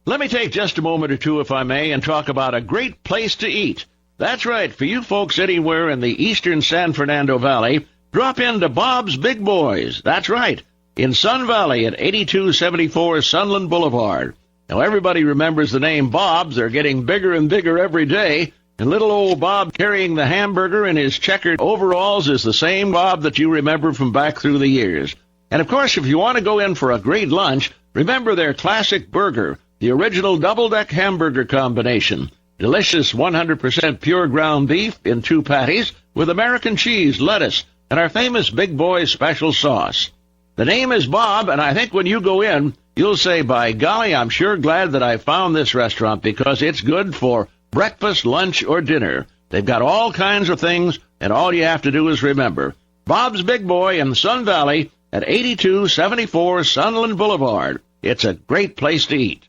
Let me take just a moment or two, if I may, and talk about a great place to eat. That's right, for you folks anywhere in the eastern San Fernando Valley, drop into Bob's Big Boys. That's right, in Sun Valley at 8274 Sunland Boulevard. Now, everybody remembers the name Bob's. They're getting bigger and bigger every day. And little old Bob carrying the hamburger in his checkered overalls is the same Bob that you remember from back through the years. And, of course, if you want to go in for a great lunch, remember their classic burger, the original double-deck hamburger combination. Delicious 100% pure ground beef in 2 patties with American cheese, lettuce, and our famous Big Boy's special sauce. The name is Bob, and I think when you go in, you'll say, by golly, I'm sure glad that I found this restaurant because it's good for breakfast, lunch, or dinner. They've got all kinds of things, and all you have to do is remember. Bob's Big Boy in Sun Valley at 8274 Sunland Boulevard. It's a great place to eat.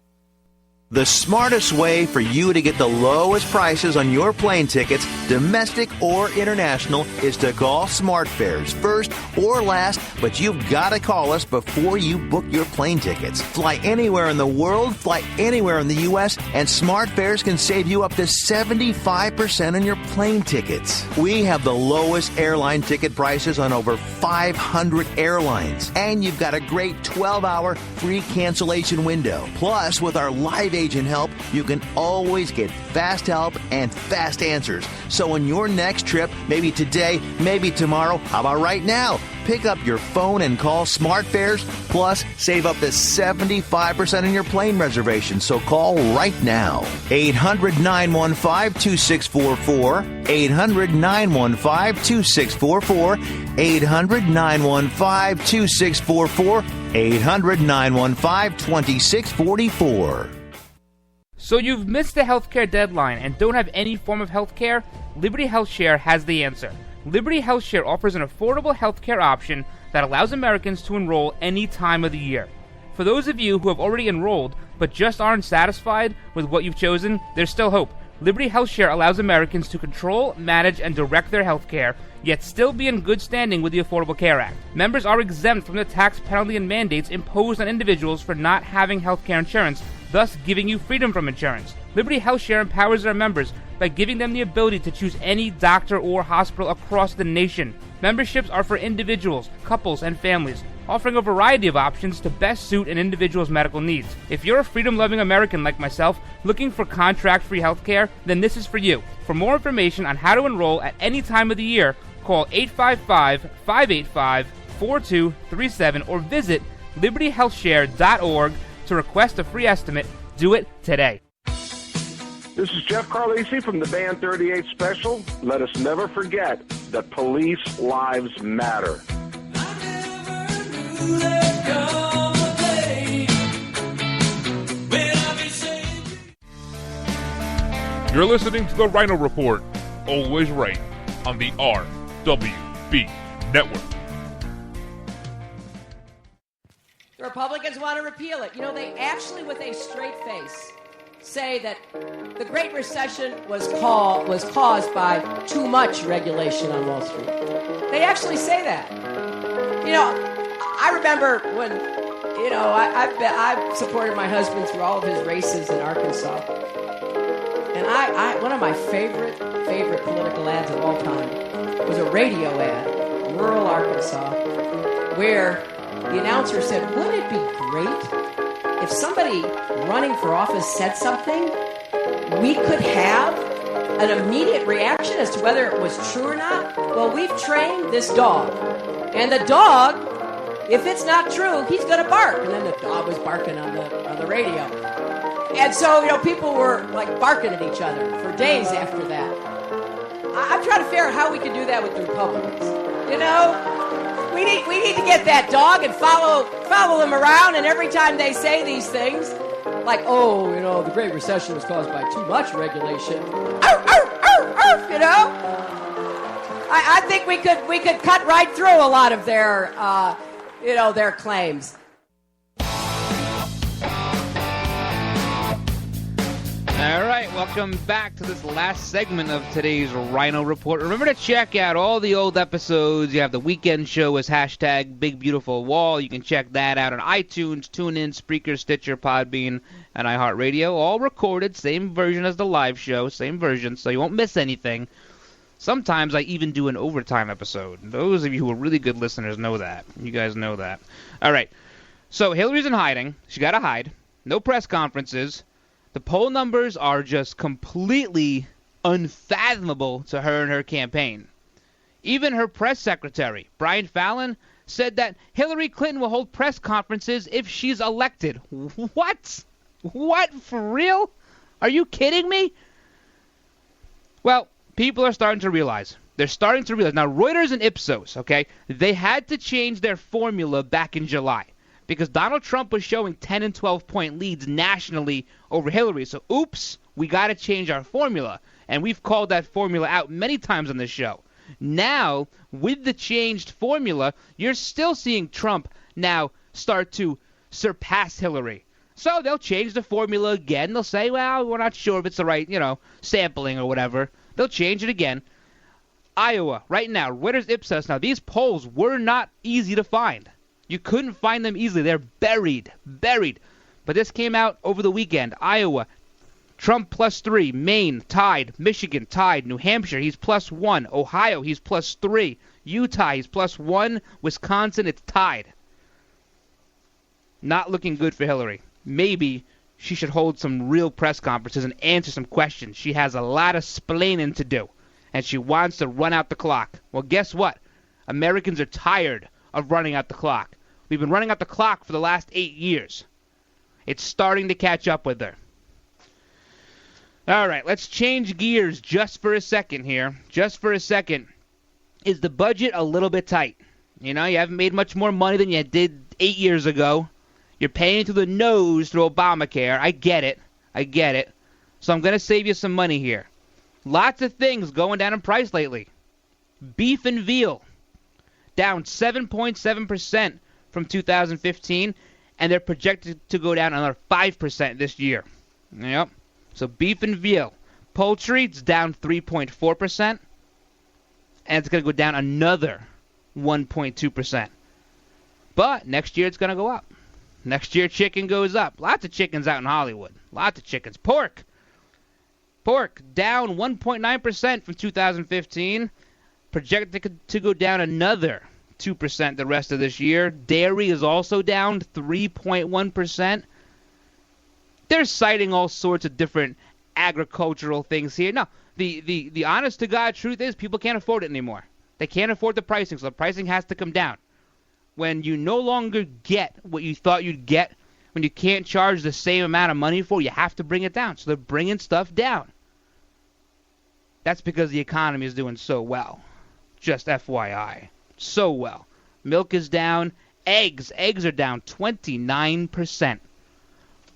The smartest way for you to get the lowest prices on your plane tickets, domestic or international, is to call SmartFares first or last, but you've got to call us before you book your plane tickets. Fly anywhere in the world, fly anywhere in the U.S., and SmartFares can save you up to 75% on your plane tickets. We have the lowest airline ticket prices on over 500 airlines, and you've got a great 12-hour free cancellation window. Plus, with our live agent help, you can always get fast help and fast answers. So on your next trip, maybe today, maybe tomorrow, how about right now? Pick up your phone and call SmartFares, plus save up to 75% on your plane reservation. So call right now. 800-915-2644. 800-915-2644. 800-915-2644. 800-915-2644. So you've missed the healthcare deadline and don't have any form of healthcare? Liberty HealthShare has the answer. Liberty HealthShare offers an affordable healthcare option that allows Americans to enroll any time of the year. For those of you who have already enrolled but just aren't satisfied with what you've chosen, there's still hope. Liberty HealthShare allows Americans to control, manage, and direct their health care, yet still be in good standing with the Affordable Care Act. Members are exempt from the tax penalty and mandates imposed on individuals for not having health care insurance, thus giving you freedom from insurance. Liberty HealthShare empowers their members by giving them the ability to choose any doctor or hospital across the nation. Memberships are for individuals, couples, and families, offering a variety of options to best suit an individual's medical needs. If you're a freedom-loving American like myself, looking for contract-free health care, then this is for you. For more information on how to enroll at any time of the year, Call 855-585-4237 or visit libertyhealthshare.org to request a free estimate. Do it today. This is Jeff Carlisi from the Band 38 Special. Let us never forget that police lives matter. You're listening to the Ryno Report, always right, on the RWB Network. The Republicans want to repeal it. You know, they actually, with a straight face, say that the Great Recession was caused by too much regulation on Wall Street. They actually say that. You know, I remember when, you know, I've supported my husband through all of his races in Arkansas. And one of my favorite political ads of all time was a radio ad in rural Arkansas where the announcer said, wouldn't it be great if somebody running for office said something, we could have an immediate reaction as to whether it was true or not? Well, we've trained this dog. And the dog, if it's not true, he's going to bark. And then the dog was barking on the radio. And so, you know, people were like barking at each other for days after that. I'm trying to figure out how we can do that with the Republicans. You know, we need to get that dog and follow them around, and every time they say these things, like, oh, you know, the Great Recession was caused by too much regulation. You know, I think we could cut right through a lot of their their claims. All right, welcome back to this last segment of today's Ryno Report. Remember to check out all the old episodes. You have the weekend show as hashtag Big Beautiful Wall. You can check that out on iTunes, TuneIn, Spreaker, Stitcher, Podbean, and iHeartRadio. All recorded, same version as the live show, same version, so you won't miss anything. Sometimes I even do an overtime episode. Those of you who are really good listeners know that. You guys know that. All right, so Hillary's in hiding. She got to hide. No press conferences. The poll numbers are just completely unfathomable to her and her campaign. Even her press secretary, Brian Fallon, said that Hillary Clinton will hold press conferences if she's elected. What? What? For real? Are you kidding me? Well, people are starting to realize. They're starting to realize. Now, Reuters and Ipsos, okay, they had to change their formula back in July, because Donald Trump was showing 10 and 12-point leads nationally over Hillary. So, oops, we got to change our formula. And we've called that formula out many times on this show. Now, with the changed formula, you're still seeing Trump now start to surpass Hillary. So they'll change the formula again. They'll say, well, we're not sure if it's the right, sampling or whatever. They'll change it again. Iowa, right now, Reuters Ipsos. Now, these polls were not easy to find. You couldn't find them easily. They're buried. But this came out over the weekend. Iowa, Trump +3. Maine, tied. Michigan, tied. New Hampshire, he's +1. Ohio, he's +3. Utah, he's +1. Wisconsin, it's tied. Not looking good for Hillary. Maybe she should hold some real press conferences and answer some questions. She has a lot of splaining to do, and she wants to run out the clock. Well, guess what? Americans are tired of running out the clock. We've been running out the clock for the last 8 years. It's starting to catch up with her. All right, let's change gears just for a second here. Just for a second. Is the budget a little bit tight? You haven't made much more money than you did 8 years ago. You're paying through the nose through Obamacare. I get it. So I'm going to save you some money here. Lots of things going down in price lately. Beef and veal, down 7.7% from 2015, and they're projected to go down another 5% this year. Yep. So beef and veal. Poultry, it's down 3.4%, and it's going to go down another 1.2%. But next year it's going to go up. Next year chicken goes up. Lots of chickens out in Hollywood. Lots of chickens. Pork, down 1.9% from 2015. Projected to go down another 2% the rest of this year. Dairy is also down 3.1%. They're citing all sorts of different agricultural things here. No, the honest-to-God truth is people can't afford it anymore. They can't afford the pricing, so the pricing has to come down. When you no longer get what you thought you'd get, when you can't charge the same amount of money for, you have to bring it down. So they're bringing stuff down. That's because the economy is doing so well. Just FYI. So well. Milk is down. Eggs are down 29%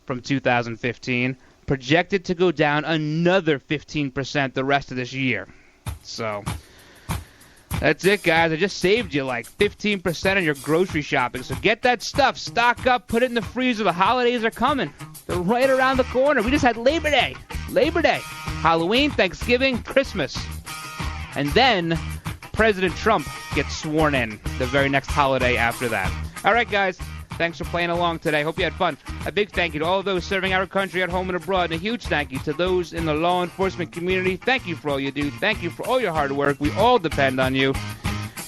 from 2015. Projected to go down another 15% the rest of this year. So that's it, guys. I just saved you like 15% on your grocery shopping. So get that stuff. Stock up. Put it in the freezer. The holidays are coming. They're right around the corner. We just had Labor Day. Halloween, Thanksgiving, Christmas. And then President Trump gets sworn in the very next holiday after that. All right, guys. Thanks for playing along today. Hope you had fun. A big thank you to all of those serving our country at home and abroad. And a huge thank you to those in the law enforcement community. Thank you for all you do. Thank you for all your hard work. We all depend on you.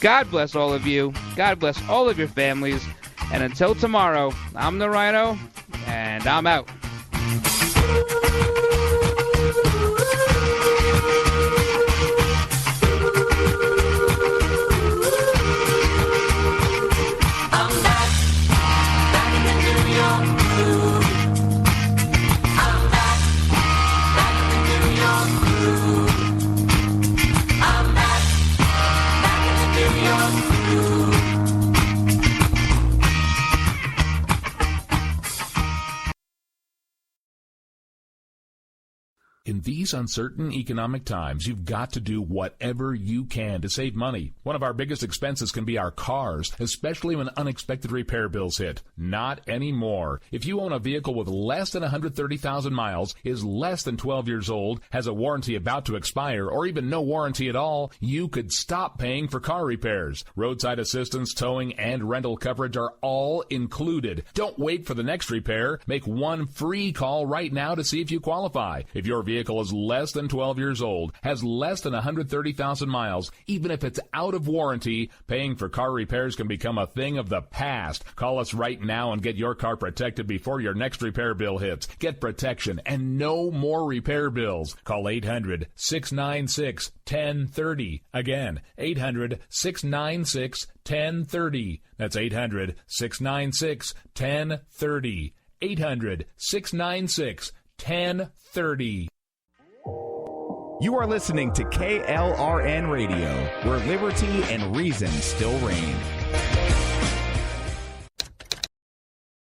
God bless all of you. God bless all of your families. And until tomorrow, I'm the Ryno, and I'm out. In these uncertain economic times, you've got to do whatever you can to save money. One of our biggest expenses can be our cars, especially when unexpected repair bills hit. Not anymore. If you own a vehicle with less than 130,000 miles, is less than 12 years old, has a warranty about to expire, or even no warranty at all, you could stop paying for car repairs. Roadside assistance, towing, and rental coverage are all included. Don't wait for the next repair. Make one free call right now to see if you qualify. If your vehicle is less than 12 years old, has less than 130,000 miles, even if it's out of warranty, paying for car repairs can become a thing of the past. Call us right now and get your car protected before your next repair bill hits. Get protection and no more repair bills. Call 800-696-1030. Again, 800-696-1030. That's 800-696-1030. 800-696-1030. You are listening to KLRN Radio, where liberty and reason still reign.